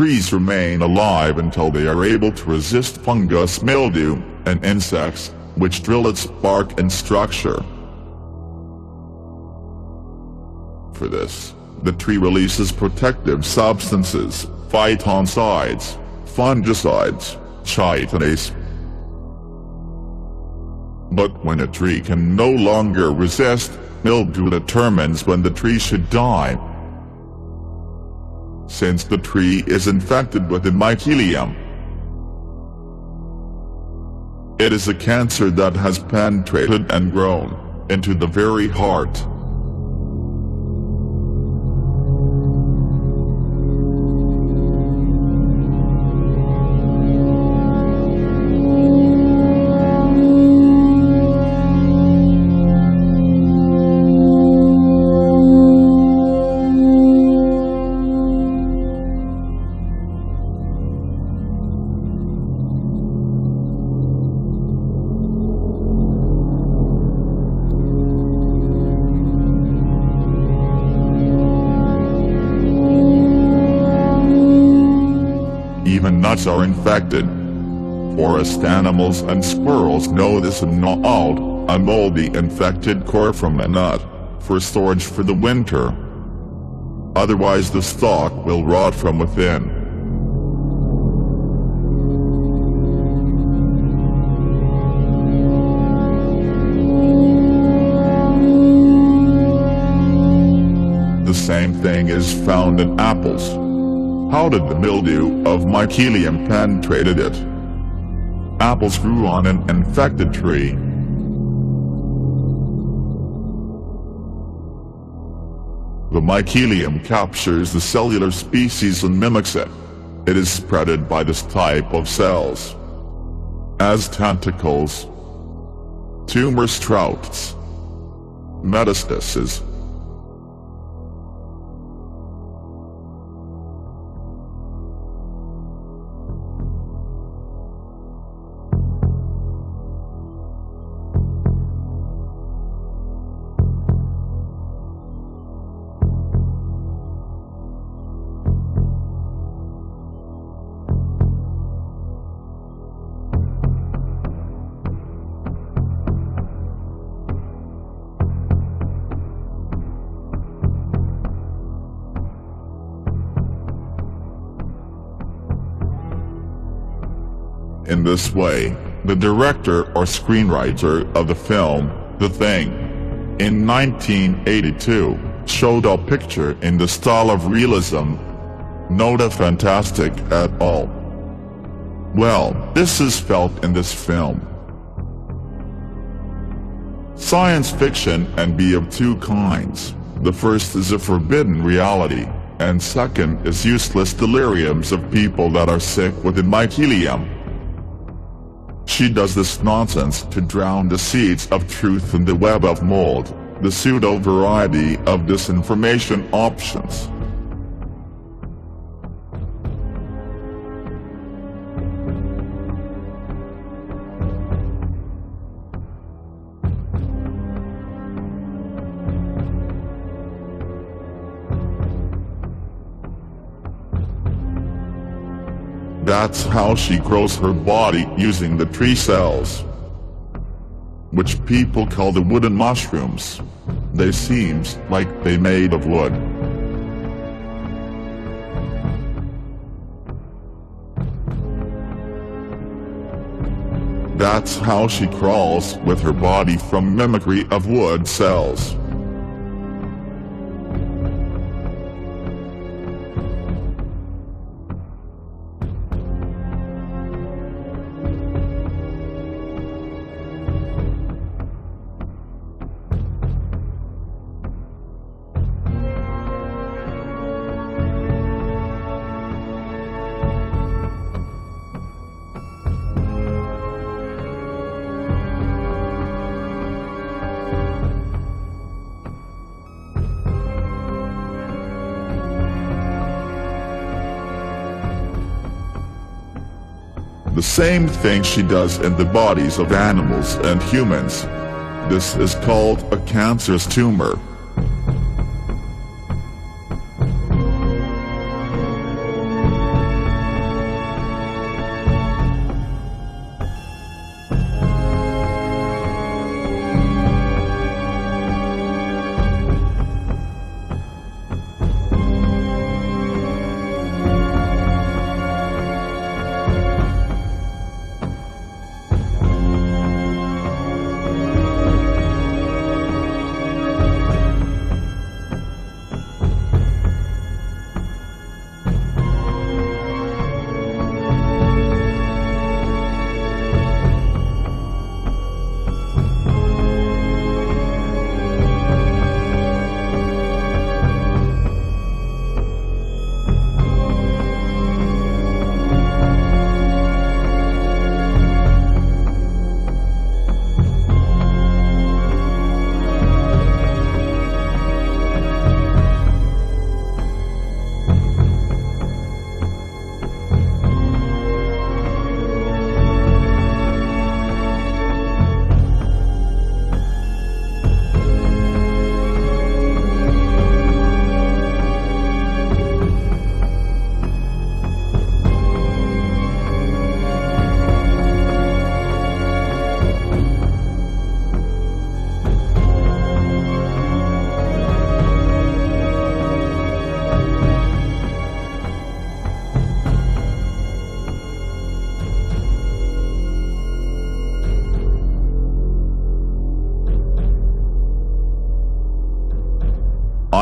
Trees remain alive until they are able to resist fungus, mildew, and insects, which drill its bark and structure. For this, the tree releases protective substances, phytoncides, fungicides, chitinase. But when a tree can no longer resist, mildew determines when the tree should die. Since the tree is infected with the mycelium, it is a cancer that has penetrated and grown into the very heart. Even nuts are infected. Forest animals and squirrels know this and gnaw out a moldy infected core from a nut for storage for the winter. Otherwise the stalk will rot from within. The same thing is found in apples. How did the mildew of mycelium penetrated it? Apples grew on an infected tree. The mycelium captures the cellular species and mimics it. It is spreaded by this type of cells as tentacles, tumor sprouts, metastasis. In this way, the director or screenwriter of the film, The Thing, in 1982, showed a picture in the style of realism, not fantastic at all. Well, this is felt in this film. Science fiction can be of two kinds. The first is a forbidden reality, and second is useless deliriums of people that are sick with the mycelium. She does this nonsense to drown the seeds of truth in the web of mold, the pseudo-variety of disinformation options. That's how she grows her body using the tree cells, which people call the wooden mushrooms. They seem like they made of wood. That's how she crawls with her body from mimicry of wood cells. The same thing she does in the bodies of animals and humans. This is called a cancerous tumor.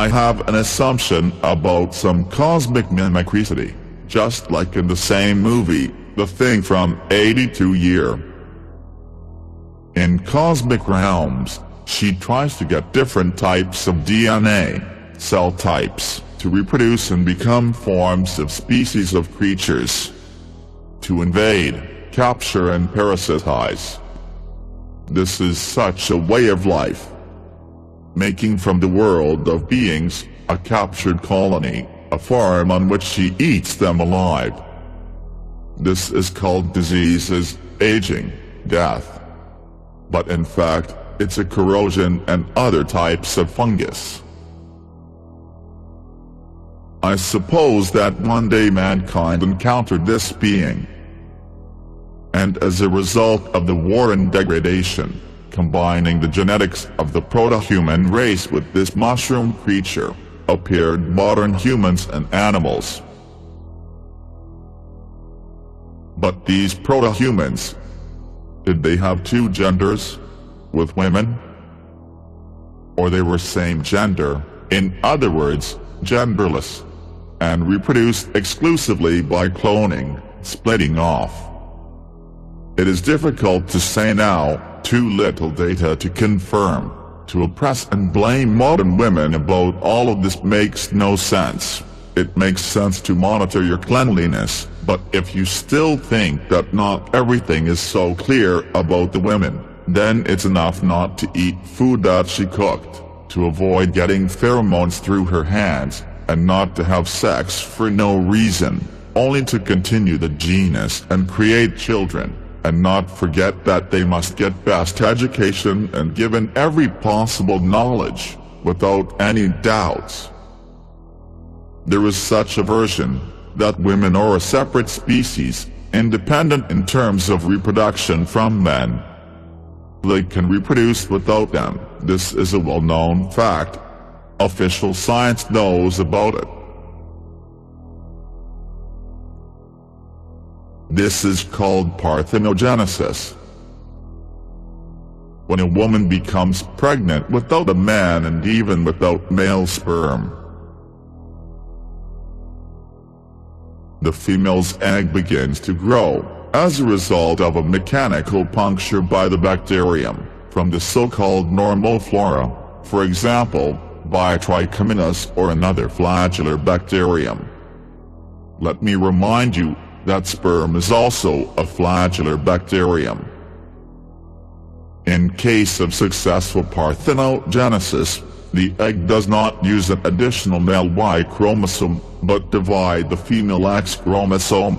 I have an assumption about some cosmic mimicry, just like in the same movie, The Thing from '82 year. In cosmic realms, she tries to get different types of DNA, cell types, to reproduce and become forms of species of creatures. To invade, capture and parasitize. This is such a way of life. Making from the world of beings, a captured colony, a farm on which she eats them alive. This is called diseases, aging, death. But in fact, it's a corrosion and other types of fungus. I suppose that one day mankind encountered this being. And as a result of the war and degradation, combining the genetics of the proto-human race with this mushroom creature, appeared modern humans and animals. But these proto-humans, did they have two genders, with women? Or they were same gender, in other words, genderless, and reproduced exclusively by cloning, splitting off? It is difficult to say now, too little data to confirm. To oppress and blame modern women about all of this makes no sense. It makes sense to monitor your cleanliness, but if you still think that not everything is so clear about the women, then it's enough not to eat food that she cooked, to avoid getting pheromones through her hands, and not to have sex for no reason, only to continue the genus and create children. And not forget that they must get best education and given every possible knowledge, without any doubts. There is such a version, that women are a separate species, independent in terms of reproduction from men. They can reproduce without them. This is a well-known fact. Official science knows about it. This is called parthenogenesis. When a woman becomes pregnant without a man and even without male sperm, the female's egg begins to grow, as a result of a mechanical puncture by the bacterium, from the so-called normal flora, for example, by Trichomonas or another flagellar bacterium. Let me remind you that sperm is also a flagellar bacterium. In case of successful parthenogenesis, the egg does not use an additional male Y chromosome, but divide the female X chromosome.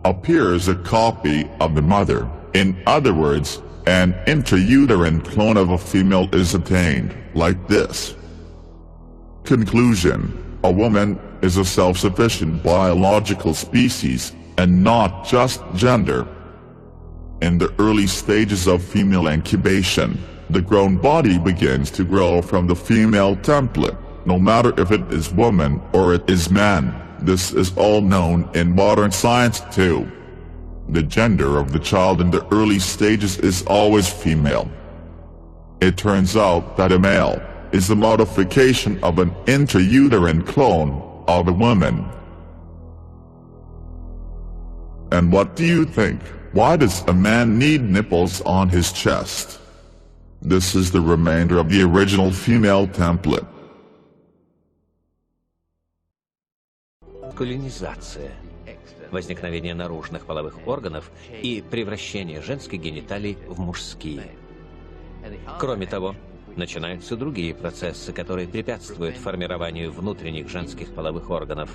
Appears a copy of the mother. In other words, an intrauterine clone of a female is obtained, like this. Conclusion: a woman is a self-sufficient biological species, and not just gender. In the early stages of female incubation, the grown body begins to grow from the female template, no matter if it is woman or it is man. This is all known in modern science too. The gender of the child in the early stages is always female. It turns out that a male is a modification of an intrauterine clone of a woman. And what do you think? Why does a man need nipples on his chest? This is the remainder of the original female template. Кулинизация, возникновение наружных половых органов и превращение женской гениталии в мужские. Кроме того, начинаются другие процессы, которые препятствуют формированию внутренних женских половых органов: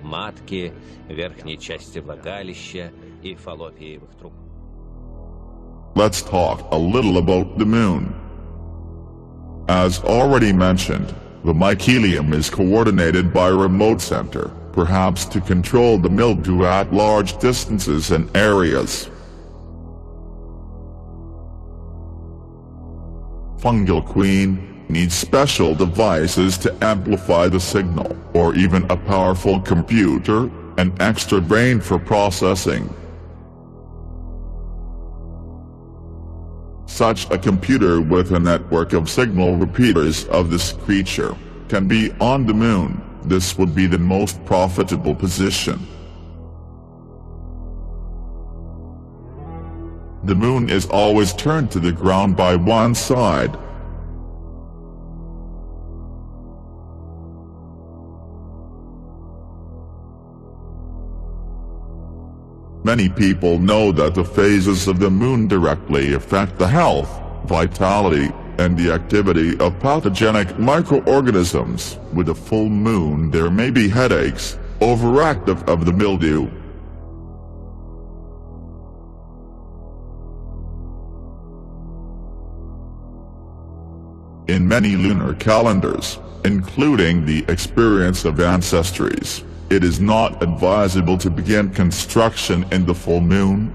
матки, верхней части влагалища и фаллопиевых труб. Let's talk a little about the moon. As already mentioned, the mycelium is coordinated by a remote center, perhaps to control the mildew at large distances and areas. Fungal queen needs special devices to amplify the signal, or even a powerful computer, an extra brain for processing. Such a computer with a network of signal repeaters of this creature can be on the moon, this would be the most profitable position. The moon is always turned to the ground by one side. Many people know that the phases of the moon directly affect the health, vitality, and the activity of pathogenic microorganisms. With a full moon there may be headaches, overactive of the mildew. In many lunar calendars, including the experience of ancestries, it is not advisable to begin construction in the full moon.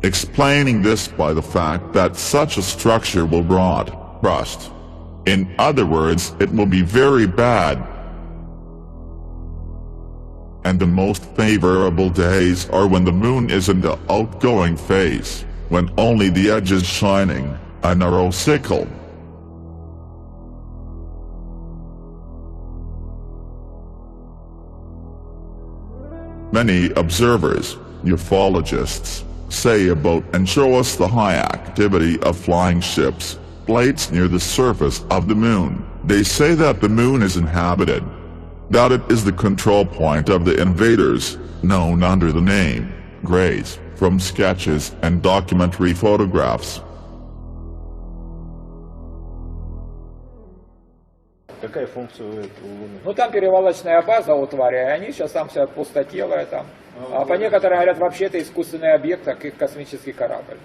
Explaining this by the fact that such a structure will rust. In other words, it will be very bad. And the most favorable days are when the moon is in the outgoing phase, when only the edge is shining, a narrow sickle. Many observers, ufologists, say about and show us the high activity of flying ships, plates near the surface of the moon. They say that the moon is inhabited, that it is the control point of the invaders, known under the name Greys, from sketches and documentary photographs. Какая функция у Луны? Ну там перевалочная база у твари, и они сейчас там все пустотелое там. А по некоторым говорят, вообще это искусственный объект, как их космический корабль.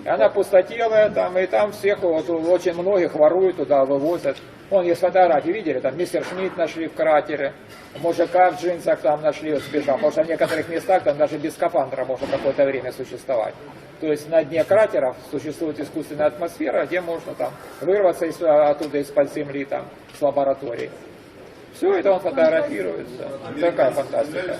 И она пустотелая там, и там всех, вот, очень многих воруют туда, вывозят. Вон есть фотографии, видели, там мистер Шмидт нашли в кратере, мужика в джинсах там нашли, сбежал, потому что в некоторых местах там даже без скафандра можно какое-то время существовать. То есть на дне кратеров существует искусственная атмосфера, где можно там вырваться оттуда из-под земли, там, с лаборатории. Все это он фотографируется. Такая фантастика.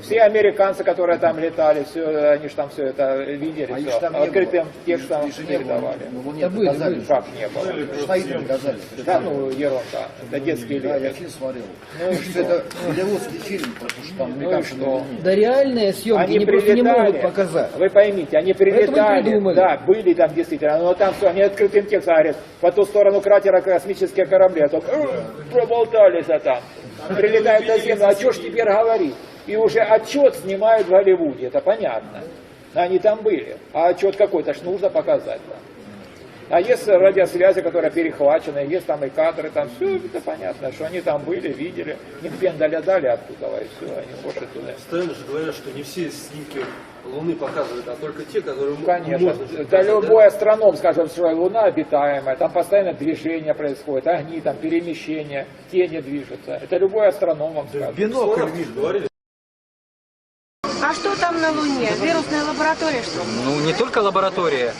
Все американцы, которые там летали, все, они же там все это видели, все. Открытым текстом передавали. Это были. Как не было. Да, ну, ерунда. Это детские лекции. Ну и что? Это голливудский фильм, потому что там ну и что? Да реальные съемки они не просто не могут показать. Вы поймите, они прилетали, да, были там действительно, но там все, они открытым текстом говорят, по ту сторону кратера космические корабли, а то проболтались там. Прилетают на Землю, а что ж теперь говорить? И уже отчет снимают в Голливуде, это понятно. Они там были, а отчет какой-то ж нужно показать. Да. А есть радиосвязи, которая перехвачена, есть там и кадры, там все это понятно, что они там были, видели, не пендаля дали оттуда, и все, они больше туда. Постоянно же говорят, что не все снимки Луны показывают, а только те, которые конечно. можно... Да любой астроном, скажем, что Луна обитаемая, там постоянно движение происходит, огни, там перемещения, тени движутся. Это любой астроном вам скажет. Бинокль видишь, говорили. А что там на Луне? Вирусная лаборатория, что ли? Ну, не только лаборатория.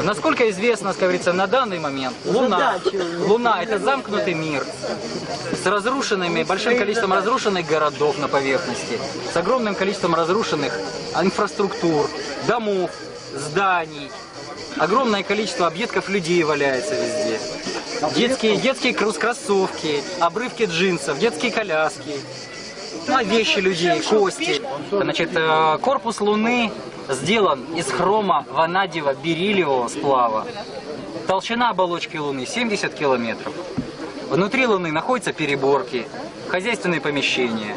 Насколько известно, как говорится, на данный момент, Луна – это замкнутый мир с разрушенными, большим количеством разрушенных городов на поверхности, с огромным количеством разрушенных инфраструктур, домов, зданий. Огромное количество объедков людей валяется везде. Детские кроссовки, обрывки джинсов, детские коляски. Вещи людей, кости. Значит, корпус Луны сделан из хрома, ванадиева, бериллиевого сплава. Толщина оболочки Луны 70 километров. Внутри Луны находятся переборки, хозяйственные помещения,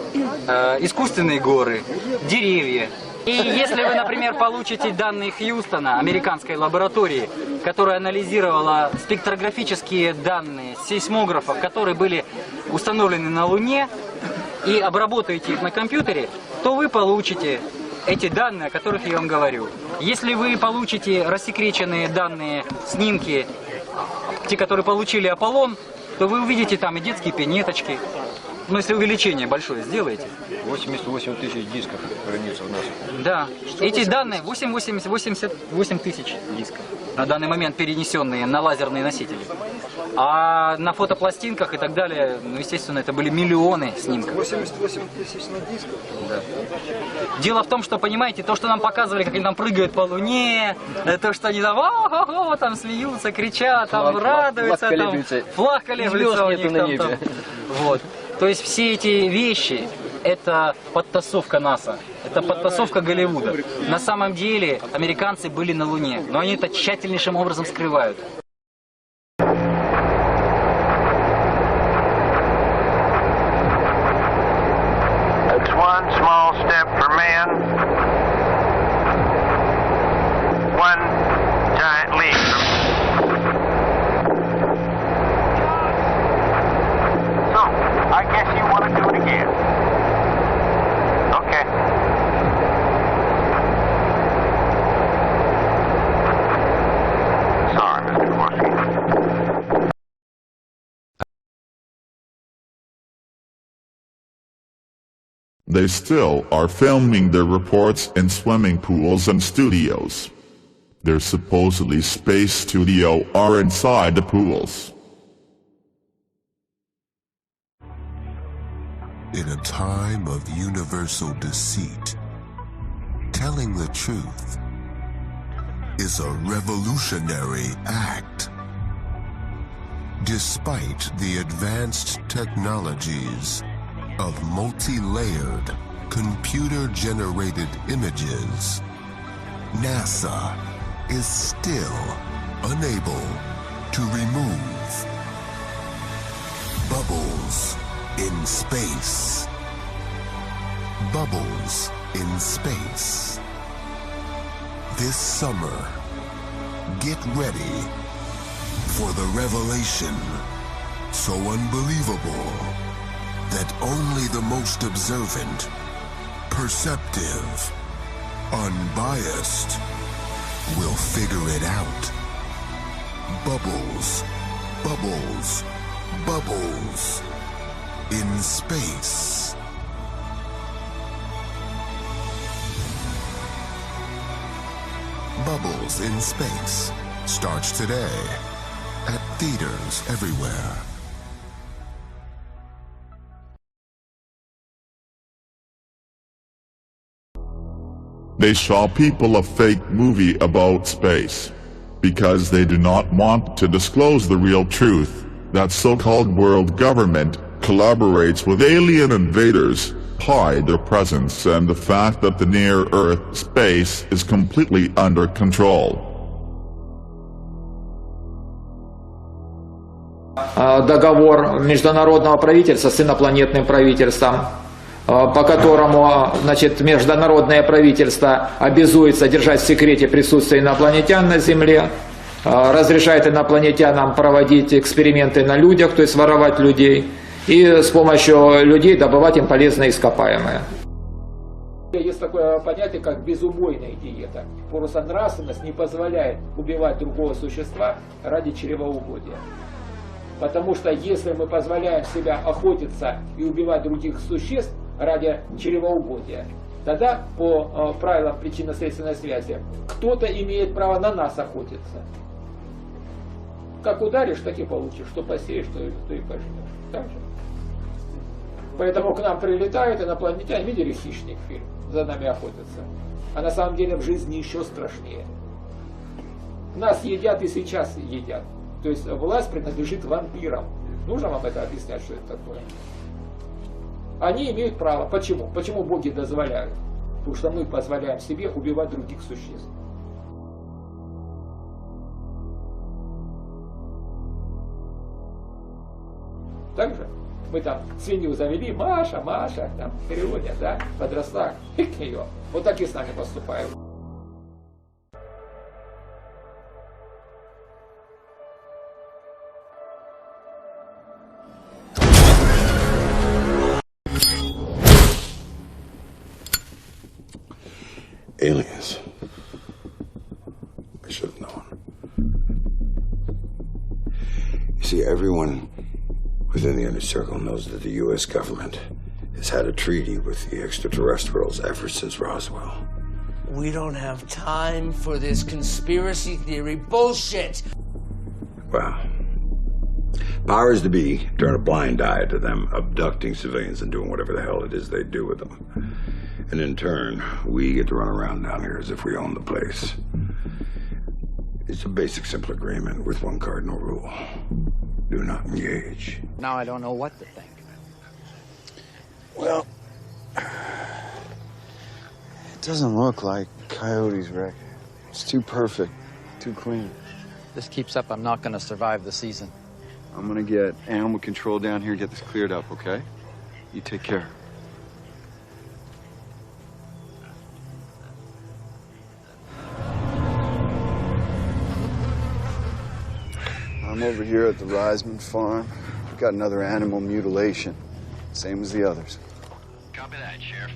искусственные горы, деревья. И если вы, например, получите данные Хьюстона, американской лаборатории, которая анализировала спектрографические данные сейсмографов, которые были установлены на Луне, и обработаете их на компьютере, то вы получите эти данные, о которых я вам говорю. Если вы получите рассекреченные данные, снимки, те, которые получили Аполлон, то вы увидите там и детские пинеточки, Ну, если увеличение большое сделаете. 88 тысяч дисков хранится у нас. Да. Эти данные 88 тысяч дисков на данный момент перенесенные на лазерные носители. А на фотопластинках и так далее, ну, естественно, это были миллионы снимков. 88 тысяч на дисках? Да. Дело в том, что, понимаете, то, что нам показывали, как они там прыгают по Луне, то, что они там, там смеются, кричат, там радуются, флаг колеблется у них там. Вот. То есть все эти вещи – это подтасовка НАСА, это подтасовка Голливуда. На самом деле американцы были на Луне, но они это тщательнейшим образом скрывают. They still are filming their reports in swimming pools and studios. Their supposedly space studio are inside the pools. In a time of universal deceit, telling the truth is a revolutionary act. Despite the advanced technologies of multi-layered, computer-generated images, NASA is still unable to remove bubbles in space. Bubbles in space. This summer, get ready for the revelation so unbelievable that only the most observant, perceptive, unbiased will figure it out. Bubbles, bubbles, bubbles in space. Bubbles in Space starts today at theaters everywhere. They show people a fake movie about space because they do not want to disclose the real truth that so-called world government collaborates with alien invaders, hide their presence, and the fact that the near-Earth space is completely under control. Договор международного правительства с инопланетным правительством, по которому, значит, международное правительство обязуется держать в секрете присутствие инопланетян на Земле, разрешает инопланетянам проводить эксперименты на людях, то есть воровать людей, и с помощью людей добывать им полезные ископаемые. Есть такое понятие, как безубойная диета. Просто нравственность не позволяет убивать другого существа ради чревоугодия. Потому что если мы позволяем себя охотиться и убивать других существ ради чревоугодия, тогда по правилам причинно-следственной связи кто-то имеет право на нас охотиться. Как ударишь, так и получишь. Что посеешь, то и пожнешь. Так же. Поэтому к нам прилетают инопланетяне, видели «Хищник» фильм, за нами охотятся. А на самом деле в жизни еще страшнее. Нас едят и сейчас едят. То есть власть принадлежит вампирам. Нужно вам это объяснять, что это такое? Они имеют право. Почему? Почему боги дозволяют? Потому что мы позволяем себе убивать других существ. Также мы там свинью завели, Маша, Маша, там переводят, да, подросла, и к нее. Вот так и с нами поступают. Aliens. I should have known. You see, everyone was within the inner circle knows that the U.S. government has had a treaty with the extraterrestrials ever since Roswell. We don't have time for this conspiracy theory bullshit. Well, powers to be turn a blind eye to them abducting civilians and doing whatever the hell it is they do with them. And in turn, we get to run around down here as if we own the place. It's a basic, simple agreement with one cardinal rule. Do not engage. Now I don't know what to think. Well, it doesn't look like Coyote's record. It's too perfect, too clean. This keeps up, I'm not going to survive the season. I'm going to get animal control down here and get this cleared up, okay? You take care. I'm over here at the Reisman farm. We've got another animal mutilation, same as the others. Copy that, Sheriff.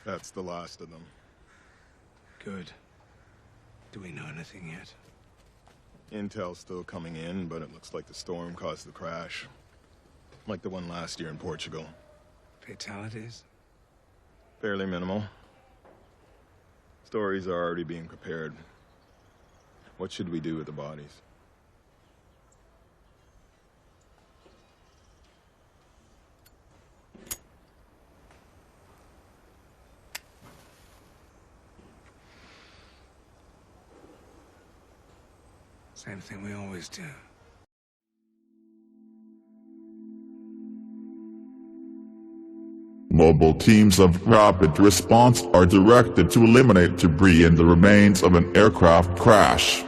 That's the last of them. Good. Do we know anything yet? Intel's still coming in, but it looks like the storm caused the crash. Like the one last year in Portugal. Fatalities? Fairly minimal. Stories are already being prepared. What should we do with the bodies? Same thing we always do. Mobile teams of rapid response are directed to eliminate debris in the remains of an aircraft crash.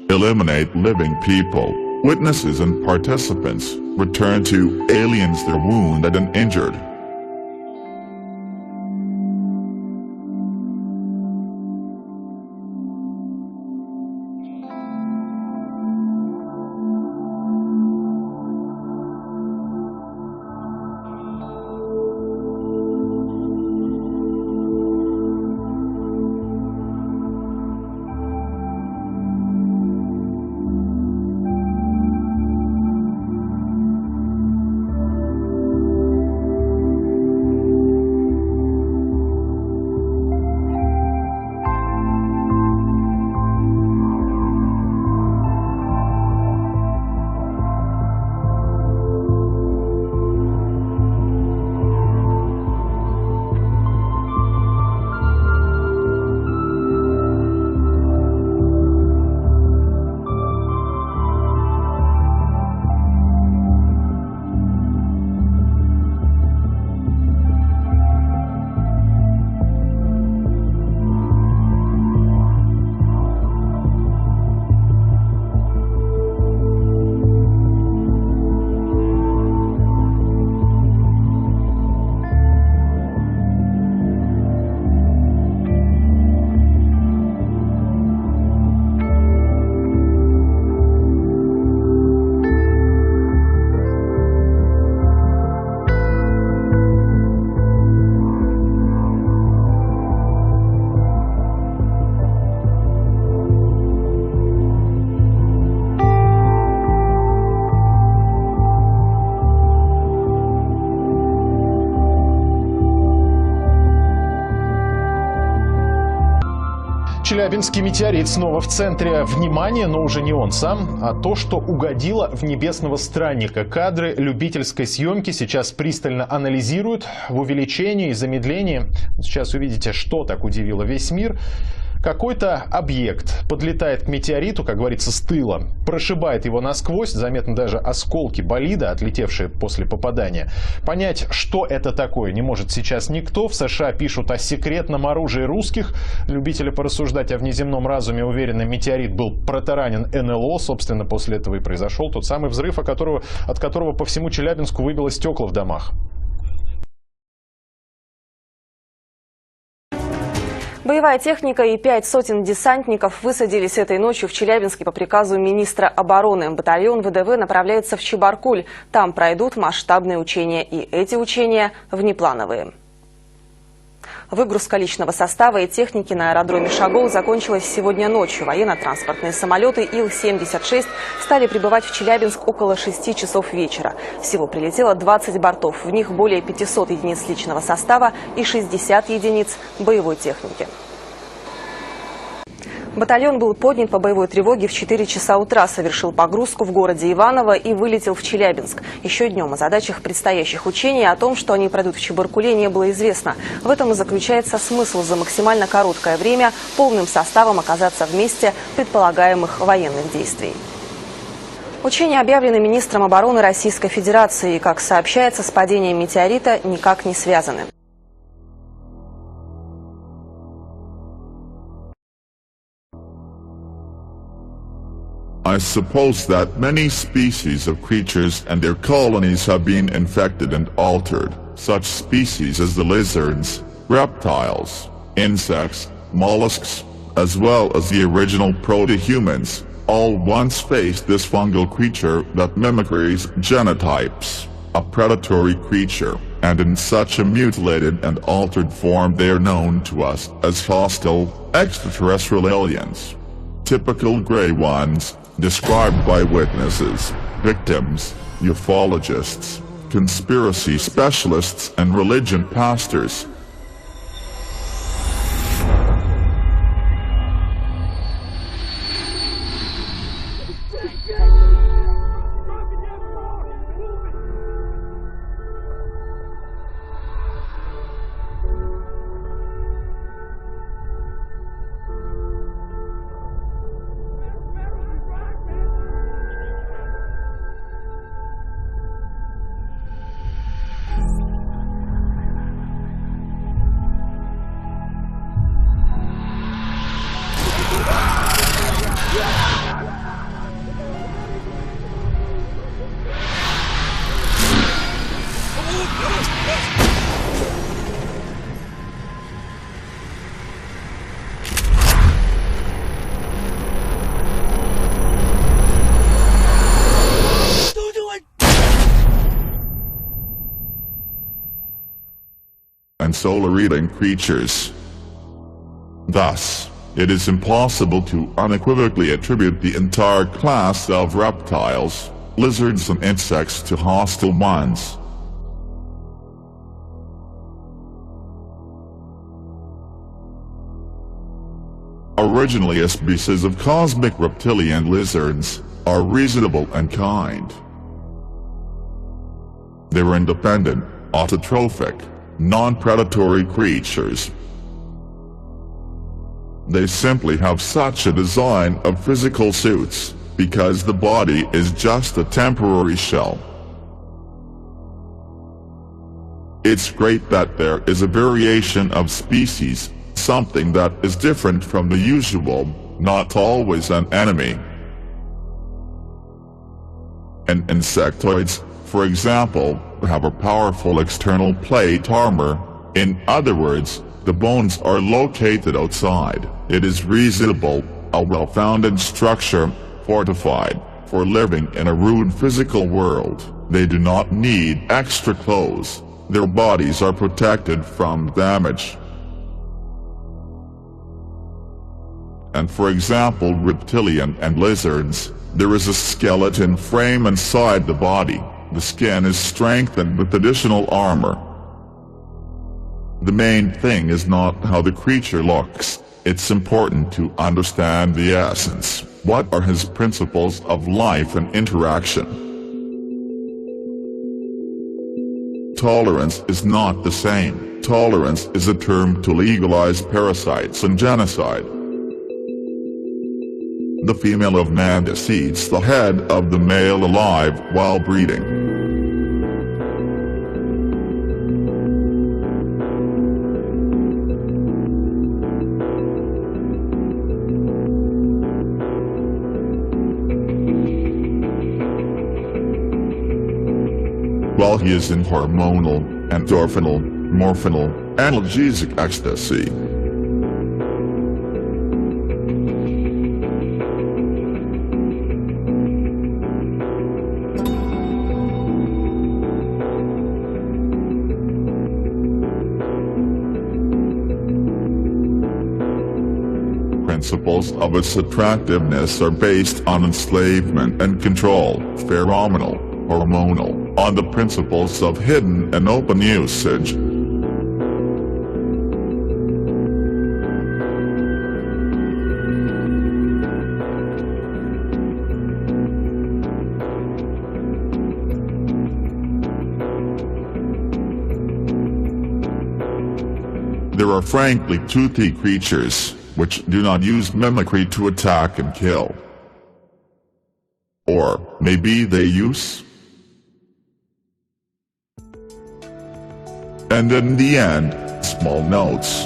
Eliminate living people, witnesses and participants. Return to aliens their wounded and injured. Челябинский метеорит снова в центре внимания, но уже не он сам, а то, что угодило в небесного странника. Кадры любительской съемки сейчас пристально анализируют в увеличении и замедлении. Сейчас увидите, что так удивило весь мир. Какой-то объект подлетает к метеориту, как говорится, с тыла, прошибает его насквозь, заметно даже осколки болида, отлетевшие после попадания. Понять, что это такое, не может сейчас никто. В США пишут о секретном оружии русских. Любители порассуждать о внеземном разуме уверены, метеорит был протаранен НЛО. Собственно, после этого и произошел тот самый взрыв, от которого по всему Челябинску выбило стекла в домах. Боевая техника и 5 сотен десантников высадились этой ночью в Челябинске по приказу министра обороны. Батальон ВДВ направляется в Чебаркуль. Там пройдут масштабные учения, и эти учения внеплановые. Выгрузка личного состава и техники на аэродроме Шагол закончилась сегодня ночью. Военно-транспортные самолеты Ил-76 стали прибывать в Челябинск около 6 часов вечера. Всего прилетело 20 бортов. В них более 500 единиц личного состава и 60 единиц боевой техники. Батальон был поднят по боевой тревоге в 4 часа утра, совершил погрузку в городе Иваново и вылетел в Челябинск. Еще днем о задачах предстоящих учений, о том, что они пройдут в Чебаркуле, не было известно. В этом и заключается смысл за максимально короткое время полным составом оказаться в месте предполагаемых военных действий. Учения объявлены министром обороны Российской Федерации и, как сообщается, с падением метеорита никак не связаны. I suppose that many species of creatures and their colonies have been infected and altered. Such species as the lizards, reptiles, insects, mollusks, as well as the original proto-humans, all once faced this fungal creature that mimicries genotypes, a predatory creature, and in such a mutilated and altered form they are known to us as hostile, extraterrestrial aliens. Typical gray ones, described by witnesses, victims, ufologists, conspiracy specialists and religion pastors. And solar-eating creatures. Thus, it is impossible to unequivocally attribute the entire class of reptiles, lizards and insects to hostile ones. Originally a species of cosmic reptilian lizards, are reasonable and kind. They were independent, autotrophic, non-predatory creatures. They simply have such a design of physical suits, because the body is just a temporary shell. It's great that there is a variation of species, something that is different from the usual, not always an enemy. And insectoids, for example, have a powerful external plate armor. In other words, the bones are located outside. It is reasonable, a well-founded structure, fortified, for living in a rude physical world. They do not need extra clothes. Their bodies are protected from damage. And for example, reptilian and lizards, there is a skeleton frame inside the body. The skin is strengthened with additional armor. The main thing is not how the creature looks, it's important to understand the essence. What are his principles of life and interaction? Tolerance is not the same. Tolerance is a term to legalize parasites and genocide. The female of Mantis eats the head of the male alive while breeding. While he is in hormonal, endorphinal, morphinal, analgesic ecstasy. Principles of its attractiveness are based on enslavement and control, pheromonal, hormonal, on the principles of hidden and open usage. There are frankly toothy creatures, which do not use mimicry to attack and kill. Or maybe they use? And in the end, small notes.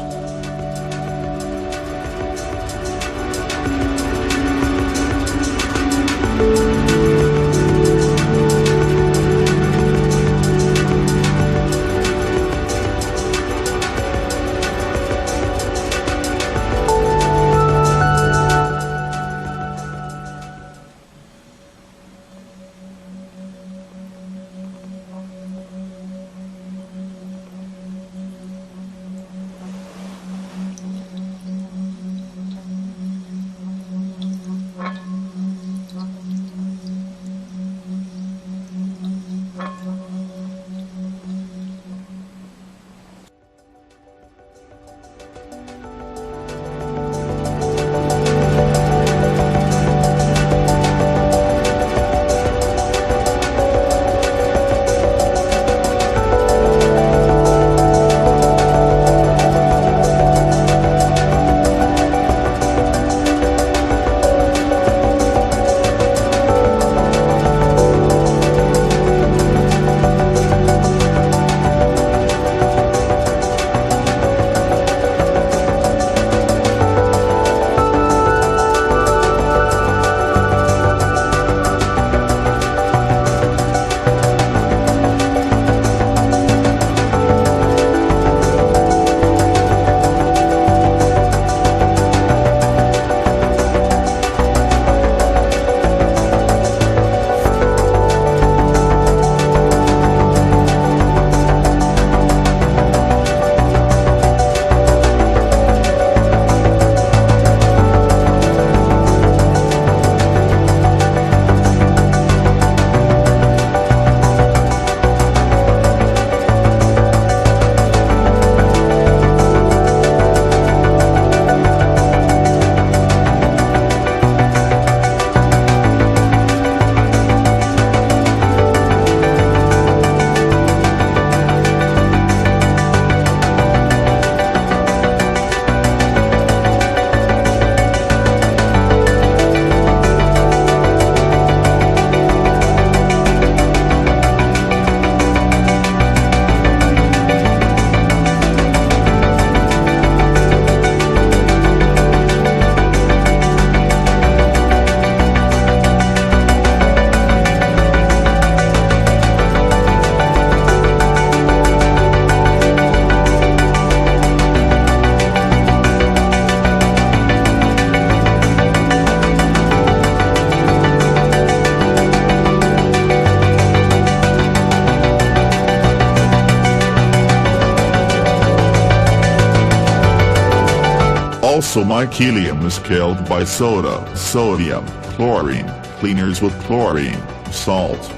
Also mycelium is killed by soda, sodium, chlorine, cleaners with chlorine, salt.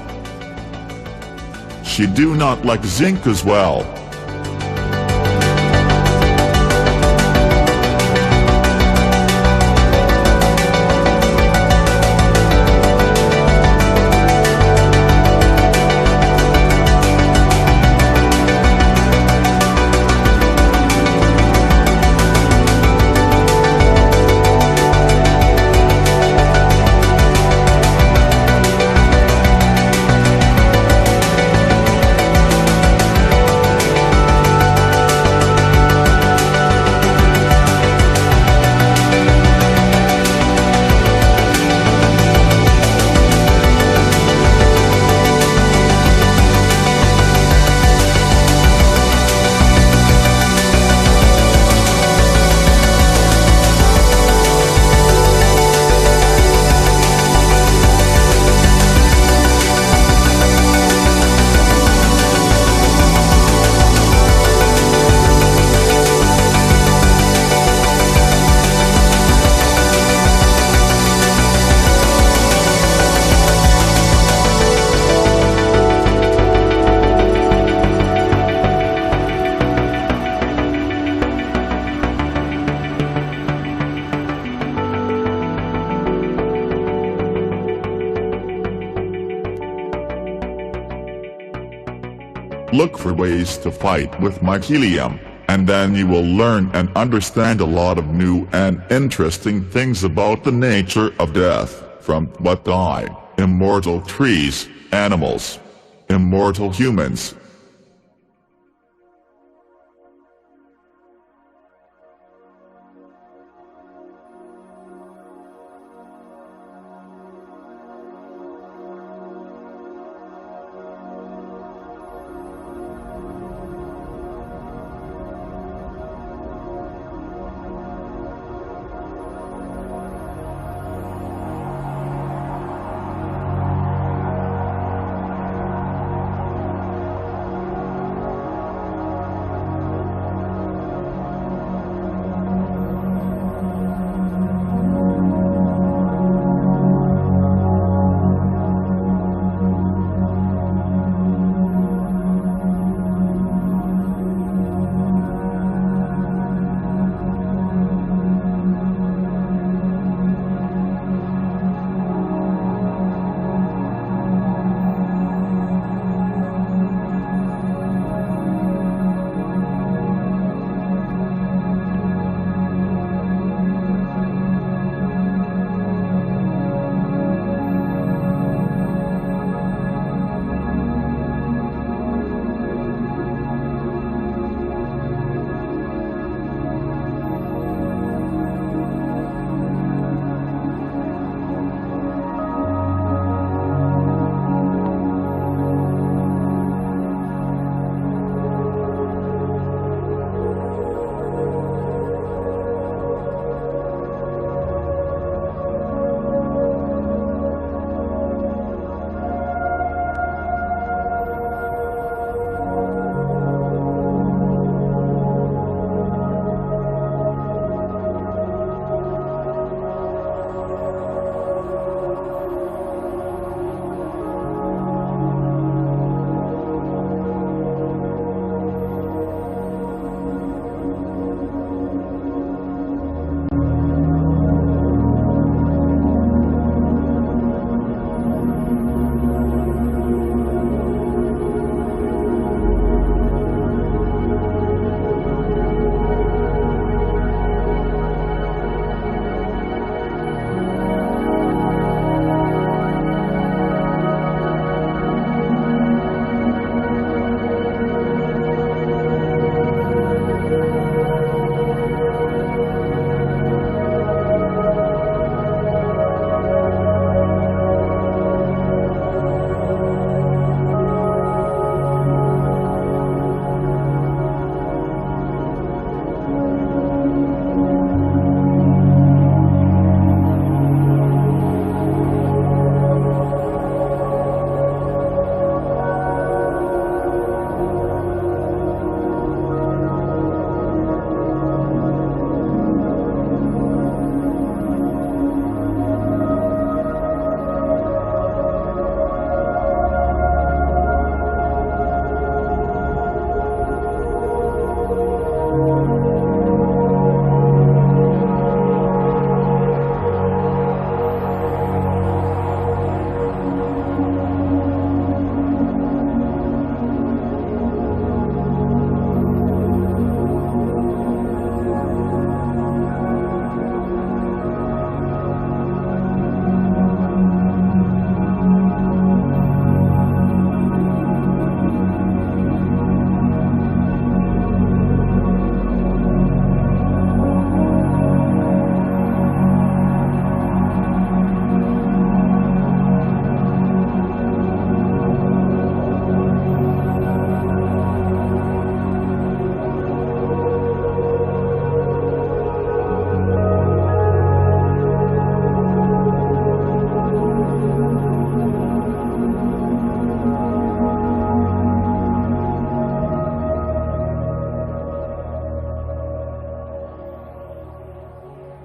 She do not like zinc as well. look for ways to fight with mycelium, and then you will learn and understand a lot of new and interesting things about the nature of death, from what die, immortal trees, animals, immortal humans,